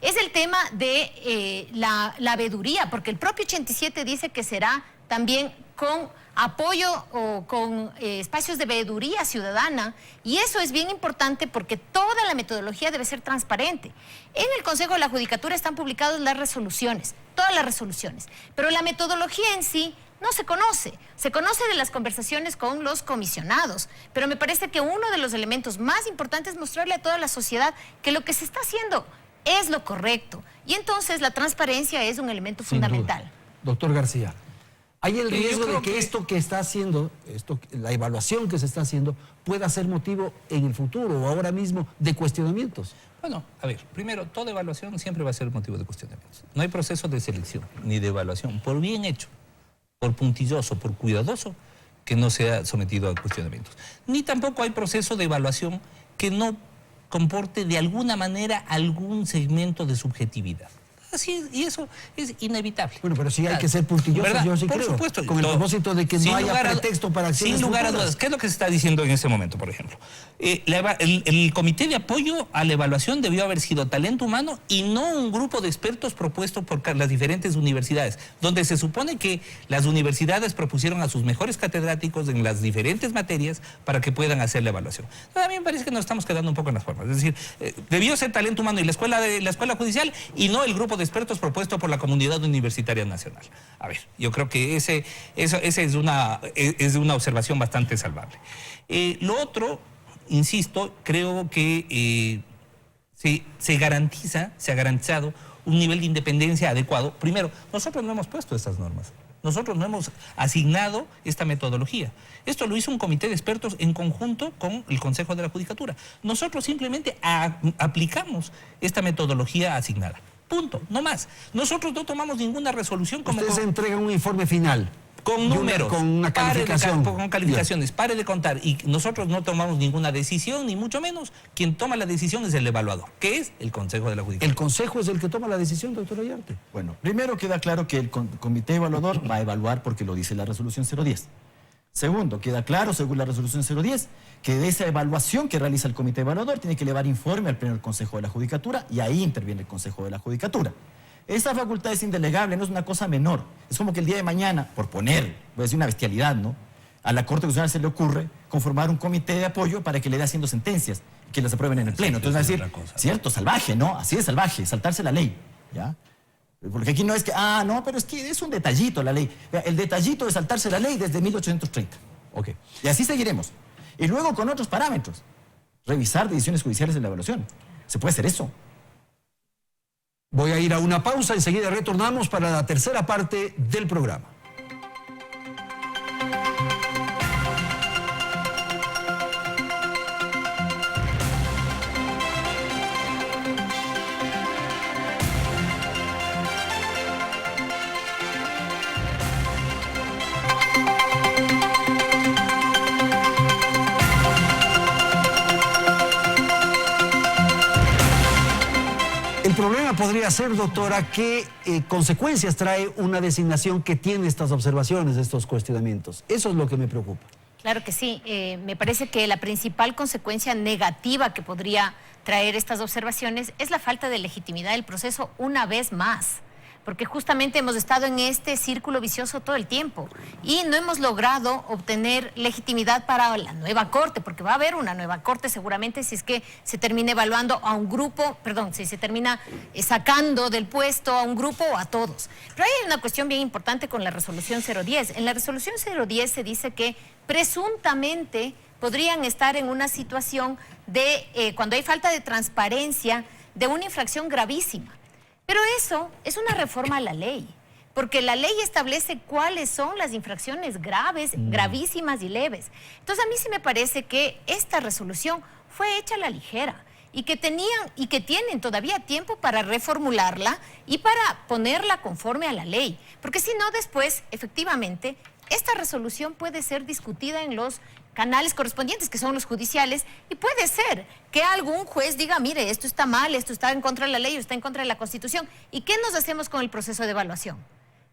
es el tema de la veeduría, porque el propio 87 dice que será también con apoyo o con espacios de veeduría ciudadana, y eso es bien importante porque toda la metodología debe ser transparente. En el Consejo de la Judicatura están publicadas las resoluciones, todas las resoluciones, pero la metodología en sí no se conoce. Se conoce de las conversaciones con los comisionados, pero me parece que uno de los elementos más importantes es mostrarle a toda la sociedad que lo que se está haciendo es lo correcto, y entonces la transparencia es un elemento fundamental. Doctor García, ¿hay el riesgo de creo que esto que está haciendo, la evaluación que se está haciendo, pueda ser motivo en el futuro o ahora mismo de cuestionamientos? Bueno, a ver, primero, toda evaluación siempre va a ser motivo de cuestionamientos. No hay proceso de selección ni de evaluación, por bien hecho, por puntilloso, por cuidadoso, que no sea sometido a cuestionamientos. Ni tampoco hay proceso de evaluación que no comporte de alguna manera algún segmento de subjetividad. Así, y eso es inevitable. Bueno, pero sí hay que ser puntillosos, ¿verdad? yo sí Por creo. supuesto. Con el propósito de que no haya pretexto para acciones Sin lugar a futuras. dudas. ¿Qué es lo que se está diciendo en ese momento, por ejemplo? El comité de apoyo a la evaluación debió haber sido talento humano y no un grupo de expertos propuesto por las diferentes universidades, donde se supone que las universidades propusieron a sus mejores catedráticos en las diferentes materias para que puedan hacer la evaluación. Entonces, a mí me parece que nos estamos quedando un poco en las formas. Es decir, debió ser talento humano y la escuela judicial y no el grupo de expertos propuesto por la Comunidad Universitaria Nacional. A ver, yo creo que esa es una observación bastante salvable. Lo otro, insisto, creo que se ha garantizado un nivel de independencia adecuado. Primero, nosotros no hemos puesto estas normas. Nosotros no hemos asignado esta metodología. Esto lo hizo un comité de expertos en conjunto con el Consejo de la Judicatura. Nosotros simplemente aplicamos esta metodología asignada. Punto, no más. Nosotros no tomamos ninguna resolución como... Ustedes entregan un informe final. Con números. Con una calificación. Con calificaciones. Pare de contar. Y nosotros no tomamos ninguna decisión, ni mucho menos. Quien toma la decisión es el evaluador, que es el Consejo de la Judicatura. ¿El Consejo es el que toma la decisión, doctor Ollarte? Bueno, primero queda claro que el comité evaluador va a evaluar porque lo dice la resolución 010. Segundo, queda claro, según la resolución 010, que de esa evaluación que realiza el comité evaluador tiene que elevar informe al Pleno del Consejo de la Judicatura y ahí interviene el Consejo de la Judicatura. Esa facultad es indelegable, no es una cosa menor. Es como que el día de mañana, por poner, voy a decir una bestialidad, ¿no? A la Corte Constitucional se le ocurre conformar un comité de apoyo para que le dé haciendo sentencias y que las aprueben en el Pleno. Entonces va a decir, cierto, salvaje, ¿no? Así de salvaje, saltarse la ley, ¿ya? Porque aquí no es que, no, pero es que es un detallito la ley. El detallito de saltarse la ley desde 1830. Ok. Y así seguiremos. Y luego con otros parámetros. Revisar decisiones judiciales de la evaluación. ¿Se puede hacer eso? Voy a ir a una pausa, enseguida retornamos para la tercera parte del programa. problema podría ser, doctora, qué consecuencias trae una designación que tiene estas observaciones, estos cuestionamientos. Eso es lo que me preocupa. Claro que sí. Me parece que la principal consecuencia negativa que podría traer estas observaciones es la falta de legitimidad del proceso una vez más. Porque justamente hemos estado en este círculo vicioso todo el tiempo y no hemos logrado obtener legitimidad para la nueva corte, porque va a haber una nueva corte seguramente si es que se termina evaluando a un grupo, perdón, si se termina sacando del puesto a un grupo o a todos. Pero hay una cuestión bien importante con la resolución 010. En la resolución 010 se dice que presuntamente podrían estar en una situación de, cuando hay falta de transparencia, de una infracción gravísima. Pero eso es una reforma a la ley, porque la ley establece cuáles son las infracciones graves, gravísimas y leves. Entonces a mí sí me parece que esta resolución fue hecha a la ligera y que tienen todavía tiempo para reformularla y para ponerla conforme a la ley, porque si no después, efectivamente, esta resolución puede ser discutida en los canales correspondientes, que son los judiciales, y puede ser que algún juez diga, mire, esto está mal, esto está en contra de la ley, o está en contra de la Constitución. ¿Y qué nos hacemos con el proceso de evaluación?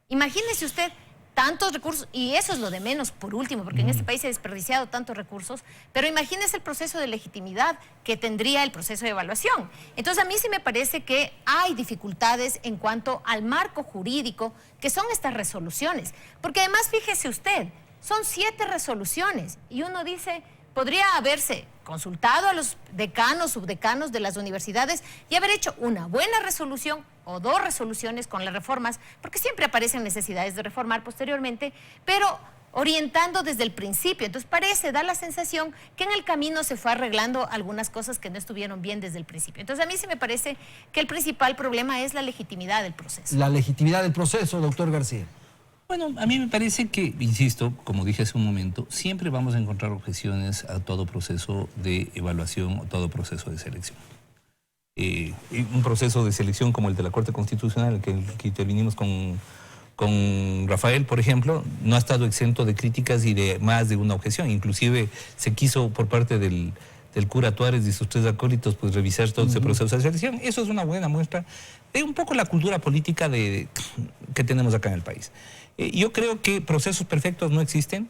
Imagínese usted tantos recursos, y eso es lo de menos por último, porque en este país se ha desperdiciado tantos recursos, pero imagínese el proceso de legitimidad que tendría el proceso de evaluación. Entonces a mí sí me parece que hay dificultades en cuanto al marco jurídico que son estas resoluciones, porque además fíjese usted, son 7 resoluciones y uno dice, podría haberse consultado a los decanos, subdecanos de las universidades y haber hecho una buena resolución o 2 resoluciones con las reformas, porque siempre aparecen necesidades de reformar posteriormente, pero orientando desde el principio. Entonces da la sensación que en el camino se fue arreglando algunas cosas que no estuvieron bien desde el principio. Entonces a mí sí me parece que el principal problema es la legitimidad del proceso. La legitimidad del proceso, doctor García. Bueno, a mí me parece que, insisto, como dije hace un momento, siempre vamos a encontrar objeciones a todo proceso de evaluación o todo proceso de selección. Un proceso de selección como el de la Corte Constitucional, que intervinimos con Rafael, por ejemplo, no ha estado exento de críticas y de más de una objeción. Inclusive se quiso por parte del cura Tuárez y sus 3 acólitos pues revisar todo ese proceso de selección. Eso es una buena muestra de un poco la cultura política que tenemos acá en el país. Yo creo que procesos perfectos no existen.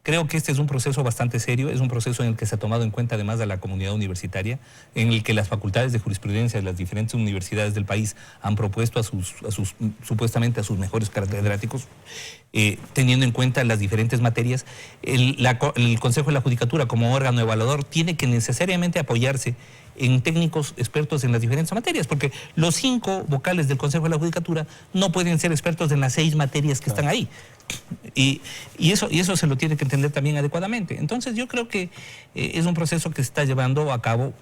Creo que este es un proceso bastante serio, es un proceso en el que se ha tomado en cuenta además a la comunidad universitaria, en el que las facultades de jurisprudencia de las diferentes universidades del país han propuesto supuestamente a sus mejores catedráticos, teniendo en cuenta las diferentes materias. El Consejo de la Judicatura como órgano evaluador tiene que necesariamente apoyarse en técnicos expertos en las diferentes materias, porque los 5 vocales del Consejo de la Judicatura no pueden ser expertos en las 6 materias que están ahí. Y eso se lo tiene que entender también adecuadamente. Entonces yo creo que es un proceso que se está llevando a cabo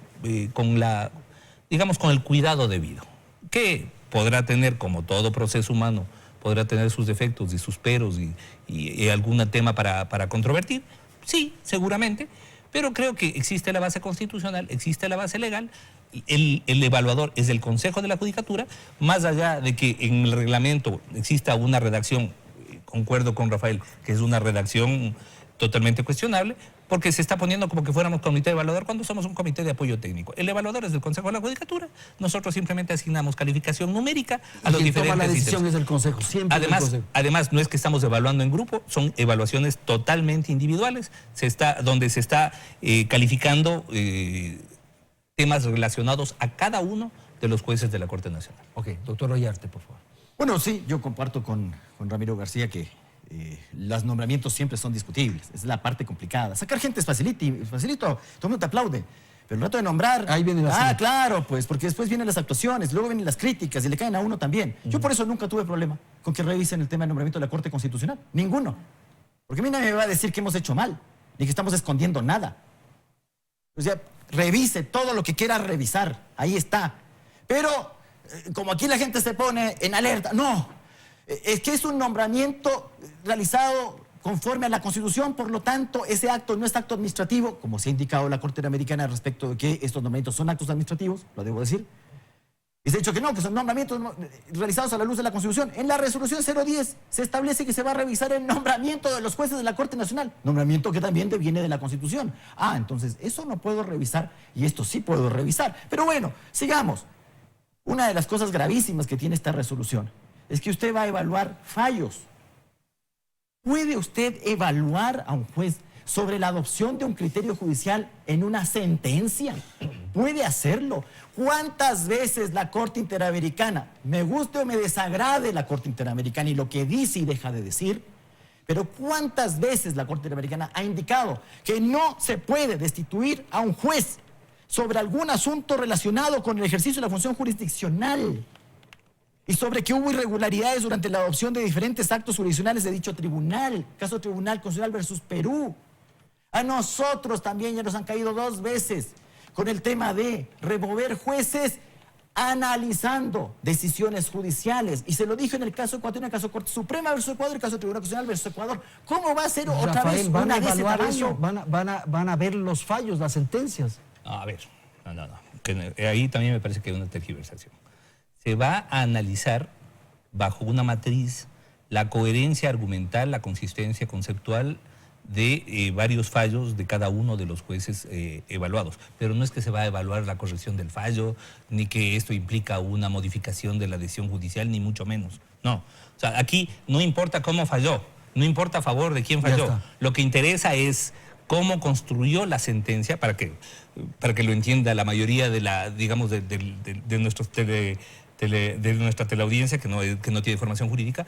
con el cuidado debido, que podrá tener, como todo proceso humano, podrá tener sus defectos y sus peros y algún tema para controvertir. Sí, seguramente. Pero creo que existe la base constitucional, existe la base legal, el evaluador es el Consejo de la Judicatura, más allá de que en el reglamento exista una redacción, concuerdo con Rafael, que es una redacción totalmente cuestionable, porque se está poniendo como que fuéramos comité evaluador cuando somos un comité de apoyo técnico. El evaluador es del Consejo de la Judicatura, nosotros simplemente asignamos calificación numérica a los diferentes toma la decisión es el Consejo, siempre además, el Consejo. Además, no es que estamos evaluando en grupo, son evaluaciones totalmente individuales, donde se está calificando temas relacionados a cada uno de los jueces de la Corte Nacional. Ok, doctor Ollarte, por favor. Bueno, sí, yo comparto con Ramiro García que los nombramientos siempre son discutibles. Es la parte complicada. Sacar gente es facilito, todo el mundo te aplaude. Pero el rato de nombrar... Ahí viene la claro, pues, porque después vienen las actuaciones, luego vienen las críticas y le caen a uno también. Yo por eso nunca tuve problema con que revisen el tema de nombramiento de la Corte Constitucional. Ninguno. Porque a mí nadie me va a decir que hemos hecho mal, ni que estamos escondiendo nada. O sea, revise todo lo que quiera revisar. Ahí está. Pero, como aquí la gente se pone en alerta, no. Es que es un nombramiento realizado conforme a la Constitución, por lo tanto, ese acto no es acto administrativo, como se ha indicado la Corte Interamericana respecto de que estos nombramientos son actos administrativos, lo debo decir. Y se ha dicho que no, que son nombramientos realizados a la luz de la Constitución. En la resolución 010 se establece que se va a revisar el nombramiento de los jueces de la Corte Nacional, nombramiento que también viene de la Constitución. Entonces, eso no puedo revisar y esto sí puedo revisar. Pero bueno, sigamos. Una de las cosas gravísimas que tiene esta resolución es que usted va a evaluar fallos. ¿Puede usted evaluar a un juez sobre la adopción de un criterio judicial en una sentencia? ¿Puede hacerlo? ¿Cuántas veces la Corte Interamericana, me guste o me desagrade la Corte Interamericana y lo que dice y deja de decir, pero cuántas veces la Corte Interamericana ha indicado que no se puede destituir a un juez sobre algún asunto relacionado con el ejercicio de la función jurisdiccional y sobre que hubo irregularidades durante la adopción de diferentes actos jurisdiccionales de dicho tribunal, caso Tribunal Constitucional versus Perú? A nosotros también ya nos han caído 2 veces con el tema de remover jueces analizando decisiones judiciales. Y se lo dije en el caso ecuatoriano, el caso Corte Suprema versus Ecuador, el caso Tribunal Constitucional versus Ecuador. ¿Cómo va a ser otra Rafael, vez van una a de ese evaluar tamaño? eso, van a ver los fallos, las sentencias. No, a ver, no. Que ahí también me parece que hay una tergiversación. Se va a analizar bajo una matriz la coherencia argumental, la consistencia conceptual de varios fallos de cada uno de los jueces evaluados. Pero no es que se va a evaluar la corrección del fallo, ni que esto implica una modificación de la decisión judicial, ni mucho menos. No. O sea, aquí no importa cómo falló, no importa a favor de quién falló. Lo que interesa es cómo construyó la sentencia, para que lo entienda la mayoría de la, digamos, de nuestra teleaudiencia que no tiene formación jurídica,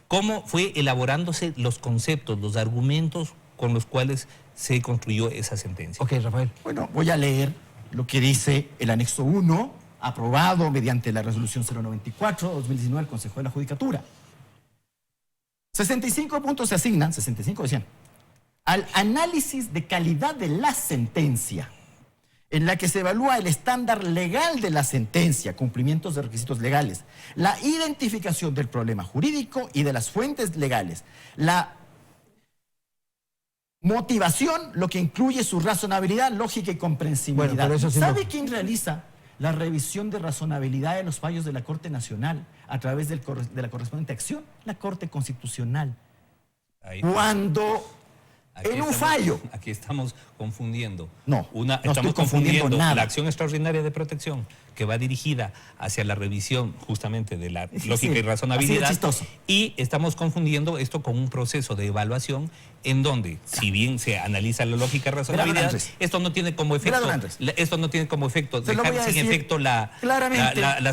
cómo fue elaborándose los conceptos, los argumentos con los cuales se construyó esa sentencia. Ok, Rafael. Bueno, voy a leer lo que dice el anexo 1, aprobado mediante la resolución 094/2019 del Consejo de la Judicatura. 65 puntos se asignan, 65 decían, al análisis de calidad de la sentencia, en la que se evalúa el estándar legal de la sentencia, cumplimientos de requisitos legales, la identificación del problema jurídico y de las fuentes legales, la motivación, lo que incluye su razonabilidad, lógica y comprensibilidad. Bueno, pero eso sí ¿Sabe quién realiza la revisión de razonabilidad de los fallos de la Corte Nacional a través de la correspondiente acción? La Corte Constitucional. Cuando en un fallo. Aquí estamos confundiendo. No estamos estoy confundiendo nada. La acción extraordinaria de protección que va dirigida hacia la revisión justamente de la lógica y razonabilidad. Así de chistoso. Y estamos confundiendo esto con un proceso de evaluación en donde, si bien se analiza la lógica y razonabilidad, esto no tiene como efecto dejar sin efecto la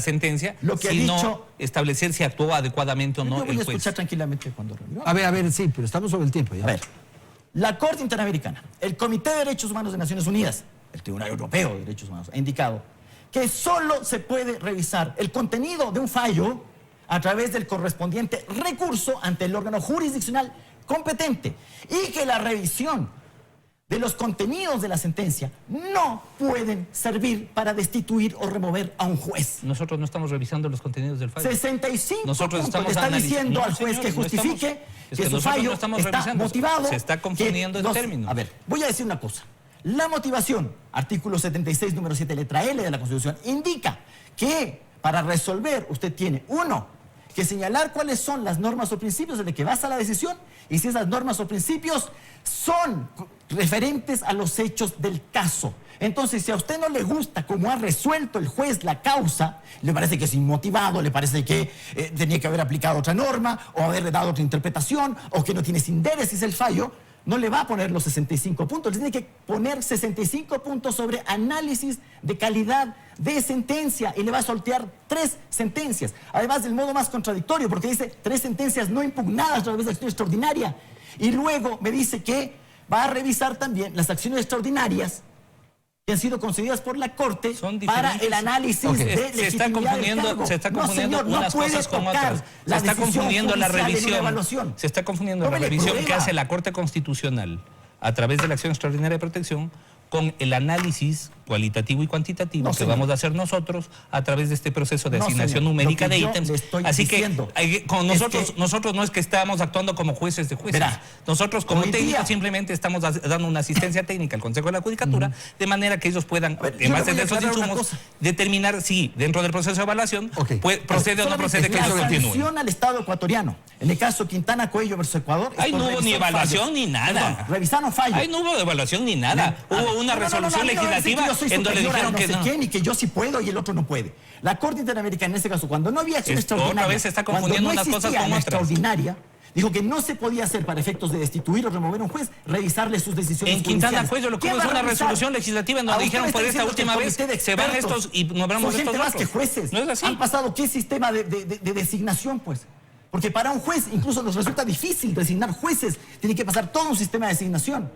sentencia, sino establecer si actuó adecuadamente o no el juez. Yo voy a escuchar tranquilamente cuando... A ver, sí, pero estamos sobre el tiempo ya. A ver, la Corte Interamericana, el Comité de Derechos Humanos de Naciones Unidas, el Tribunal Europeo de Derechos Humanos, ha indicado que solo se puede revisar el contenido de un fallo a través del correspondiente recurso ante el órgano jurisdiccional competente y que la revisión de los contenidos de la sentencia no pueden servir para destituir o remover a un juez. Nosotros no estamos revisando los contenidos del fallo. 65 Nosotros puntos le estamos está diciendo al juez que no justifique es que su fallo está motivado. Se está confundiendo el término. A ver, voy a decir una cosa. La motivación, artículo 76, número 7, letra L de la Constitución, indica que para resolver usted tiene, uno, que señalar cuáles son las normas o principios en los que basa la decisión y si esas normas o principios son referentes a los hechos del caso. Entonces, si a usted no le gusta cómo ha resuelto el juez la causa, le parece que es inmotivado, le parece que tenía que haber aplicado otra norma o haberle dado otra interpretación o que no tiene sinderesis el fallo, no le va a poner los 65 puntos, le tiene que poner 65 puntos sobre análisis de calidad de sentencia y le va a sortear 3 sentencias. Además del modo más contradictorio, porque dice 3 sentencias no impugnadas a través de acción extraordinaria. Y luego me dice que va a revisar también las acciones extraordinarias que han sido concedidas por la Corte para el análisis de legitimidad del cargo. Se está confundiendo unas cosas con otras. Se está confundiendo la revisión. Se está confundiendo la revisión que hace la Corte Constitucional a través de la acción extraordinaria de protección con el análisis cualitativo y cuantitativo que vamos a hacer nosotros a través de este proceso de asignación numérica de ítems. Así que con nosotros no es que estamos actuando como jueces de jueces. Nosotros como técnicos simplemente estamos dando una asistencia técnica al Consejo de la Judicatura de manera que ellos puedan, en base de esos insumos, determinar si dentro del proceso de evaluación procede o no procede que eso continúe. La sanción al Estado ecuatoriano, en el caso Quintana Cuello versus Ecuador... Ahí no hubo ni evaluación ni nada. Revisaron fallos. Ahí no hubo evaluación ni nada. Hubo una resolución legislativa soy en donde superior a dijeron no que sé no. quién y que yo sí puedo y el otro no puede. La Corte Interamericana, en este caso, cuando no había acción extraordinaria, otra vez se está confundiendo cuando no unas cosas existía con la otras. extraordinaria, dijo que no se podía hacer para efectos de destituir o remover a un juez, revisarle sus decisiones En Quintana judiciales. Cuello lo que ¿Quién hubo va es a una revisar? resolución legislativa en A donde usted dijeron me por está esta diciendo que última el vez comité de se van expertos estos y nombramos son estos gente más que otros. jueces. No es así. Han pasado qué sistema de designación, pues. Porque para un juez incluso nos resulta difícil designar jueces. Tiene que pasar todo un sistema de designación.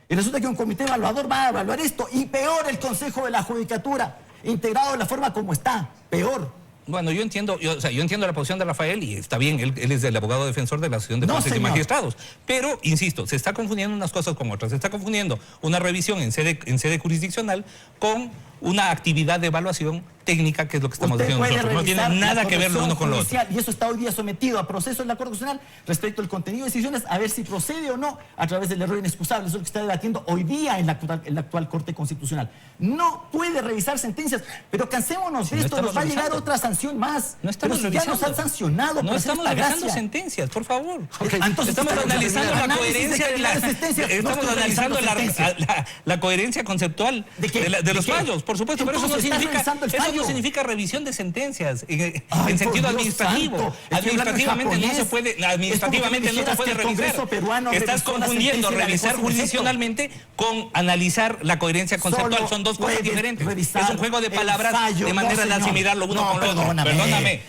Y resulta que un comité evaluador va a evaluar esto. Y peor, el Consejo de la Judicatura, integrado de la forma como está. Peor. Bueno, yo entiendo la posición de Rafael y está bien, él es el abogado defensor de la Asociación de Jueces y señor. Magistrados. Pero, insisto, se está confundiendo unas cosas con otras. Se está confundiendo una revisión en sede jurisdiccional con una actividad de evaluación técnica, que es lo que estamos Usted diciendo puede nosotros. No tiene revisar nada la que ver lo uno con lo otro. judicial, y eso está hoy día sometido a proceso en la Corte Constitucional respecto al contenido de decisiones, a ver si procede o no a través del error inexcusable. Eso es lo que está debatiendo hoy día en la actual Corte Constitucional. No puede revisar sentencias, pero cansémonos de no esto, estamos nos va a llegar revisando. otra sanción más. No estamos pero si ya revisando. nos han sancionado. No por hacer estamos esta revisando gracia. sentencias, por favor. Entonces, Estamos usted analizando la análisis coherencia de de la, sentencias. No estamos estoy analizando revisando sentencias. la coherencia conceptual ¿De qué? de los ¿De qué? fallos, por supuesto. Pero Entonces, está revisando el eso fallo. no significa revisión de sentencias en Ay, sentido por Dios administrativo. santo. Estoy hablando en Administrativamente no se japonés. puede, administrativamente Es como que no se puede dijeras que el revisar. Congreso peruano Estás revisó la confundiendo sentencia y la revisar dejó sin efecto. jurisdiccionalmente con analizar la coherencia conceptual. Solo Son dos cosas puedes diferentes. revisar Es un juego de el palabras fallo. de manera de No, señor. asimilar lo uno No, con lo otro. perdóname. Perdóname.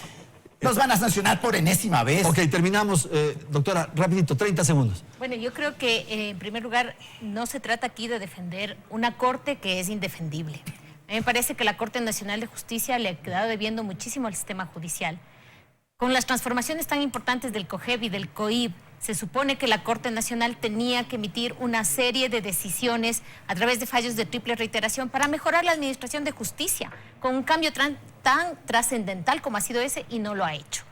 Nos van a sancionar por enésima vez. Ok, terminamos. Doctora, rapidito, 30 segundos. Bueno, yo creo que en primer lugar no se trata aquí de defender una corte que es indefendible. A mí me parece que la Corte Nacional de Justicia le ha quedado debiendo muchísimo al sistema judicial. Con las transformaciones tan importantes del COGEB y del COIB, se supone que la Corte Nacional tenía que emitir una serie de decisiones a través de fallos de triple reiteración para mejorar la administración de justicia, con un cambio tan trascendental como ha sido ese, y no lo ha hecho.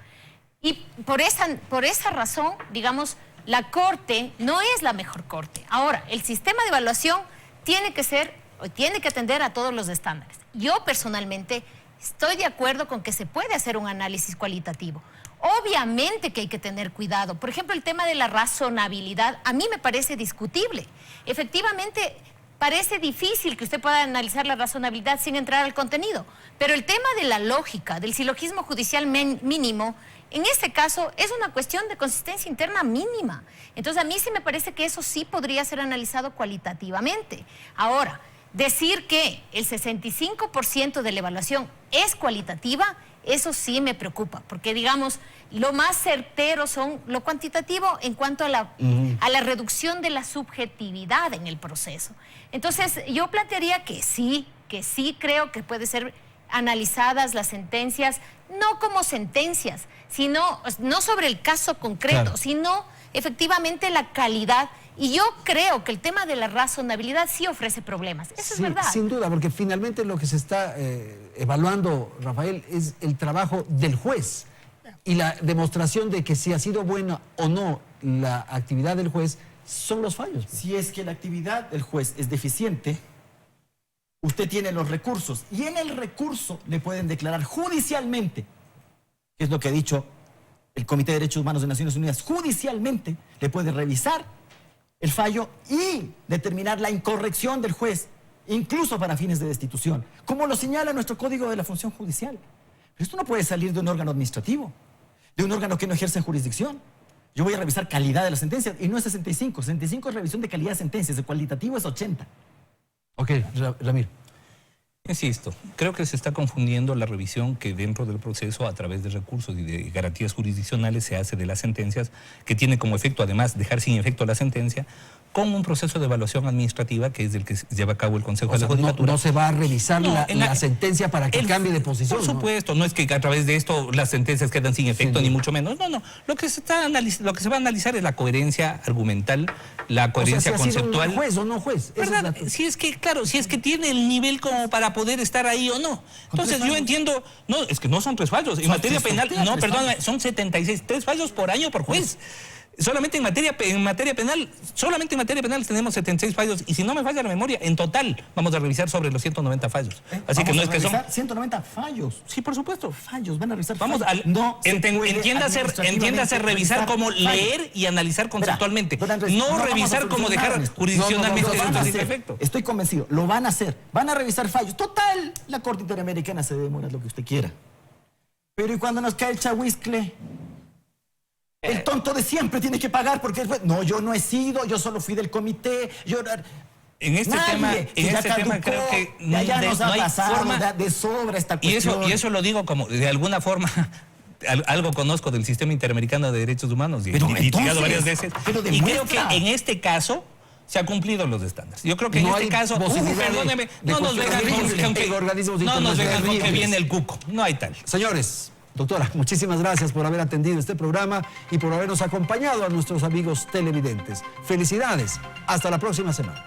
Y por esa razón, digamos, la Corte no es la mejor Corte. Ahora, el sistema de evaluación tiene que atender a todos los estándares. Yo personalmente estoy de acuerdo con que se puede hacer un análisis cualitativo. Obviamente que hay que tener cuidado. Por ejemplo, el tema de la razonabilidad a mí me parece discutible. Efectivamente, parece difícil que usted pueda analizar la razonabilidad sin entrar al contenido. Pero el tema de la lógica, del silogismo judicial mínimo, en este caso es una cuestión de consistencia interna mínima. Entonces, a mí sí me parece que eso sí podría ser analizado cualitativamente. Ahora, decir que el 65% de la evaluación es cualitativa, eso sí me preocupa, porque digamos, lo más certero son lo cuantitativo en cuanto a la reducción de la subjetividad en el proceso. Entonces, yo plantearía que sí creo que puede ser analizadas las sentencias, no como sentencias, sino no sobre el caso concreto, Claro. sino efectivamente la calidad. Y yo creo que el tema de la razonabilidad sí ofrece problemas. Eso es verdad. Sin duda, porque finalmente lo que se está evaluando, Rafael, es el trabajo del juez y la demostración de que si ha sido buena o no la actividad del juez son los fallos. Si es que la actividad del juez es deficiente, usted tiene los recursos y en el recurso le pueden declarar judicialmente, que es lo que ha dicho el Comité de Derechos Humanos de Naciones Unidas, judicialmente le puede revisar el fallo y determinar la incorrección del juez, incluso para fines de destitución, como lo señala nuestro Código de la Función Judicial. Pero esto no puede salir de un órgano administrativo, de un órgano que no ejerce jurisdicción. Yo voy a revisar calidad de las sentencias y no es 65. 65 es revisión de calidad de sentencias, el cualitativo es 80. Ok, Ramiro. Insisto, creo que se está confundiendo la revisión que dentro del proceso, a través de recursos y de garantías jurisdiccionales, se hace de las sentencias, que tiene como efecto, además, dejar sin efecto la sentencia, con un proceso de evaluación administrativa que es el que lleva a cabo el Consejo de la Judicatura. No se va a revisar No, la sentencia para que cambie de posición. Por supuesto, no es que a través de esto las sentencias quedan sin efecto, ni mucho menos. No. Lo que se va a analizar es la coherencia argumental, la coherencia si conceptual. Ha sido un juez o no juez. ¿Verdad? Si es que tiene el nivel como para poder estar ahí o no. Entonces yo entiendo, no, es que no son 3 fallos. En materia penal, no, perdóname, son 76, 3 fallos por año por juez. Solamente en materia penal tenemos 76 fallos y si no me falla la memoria, en total vamos a revisar sobre los 190 fallos. Así que no es que son 190 fallos. Sí, por supuesto. Fallos, van a revisar Vamos fallos. no entiéndase revisar como leer y analizar conceptualmente. No revisar como dejar jurisdiccionalmente dentro sin efecto. Estoy convencido, lo van a hacer. Van a revisar fallos. Total, la Corte Interamericana se demora lo que usted quiera. Pero ¿y cuando nos cae el chahuiscle? El tonto de siempre tiene que pagar porque no, yo no he sido, yo solo fui del comité. En este tema creo que no hay forma de sobra esta cuestión. Y eso lo digo como de alguna forma. Algo conozco del sistema interamericano de derechos humanos y he litigado varias veces. Y creo que en este caso se han cumplido los estándares. Yo creo que en este caso, perdóneme, no nos vengan con que viene el cuco. No hay tal. Señores, doctora, muchísimas gracias por haber atendido este programa y por habernos acompañado a nuestros amigos televidentes. Felicidades. Hasta la próxima semana.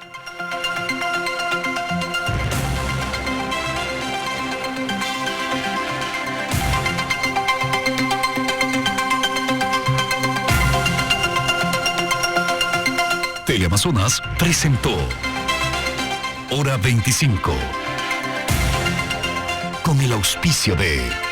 Teleamazonas presentó Hora 25 con el auspicio de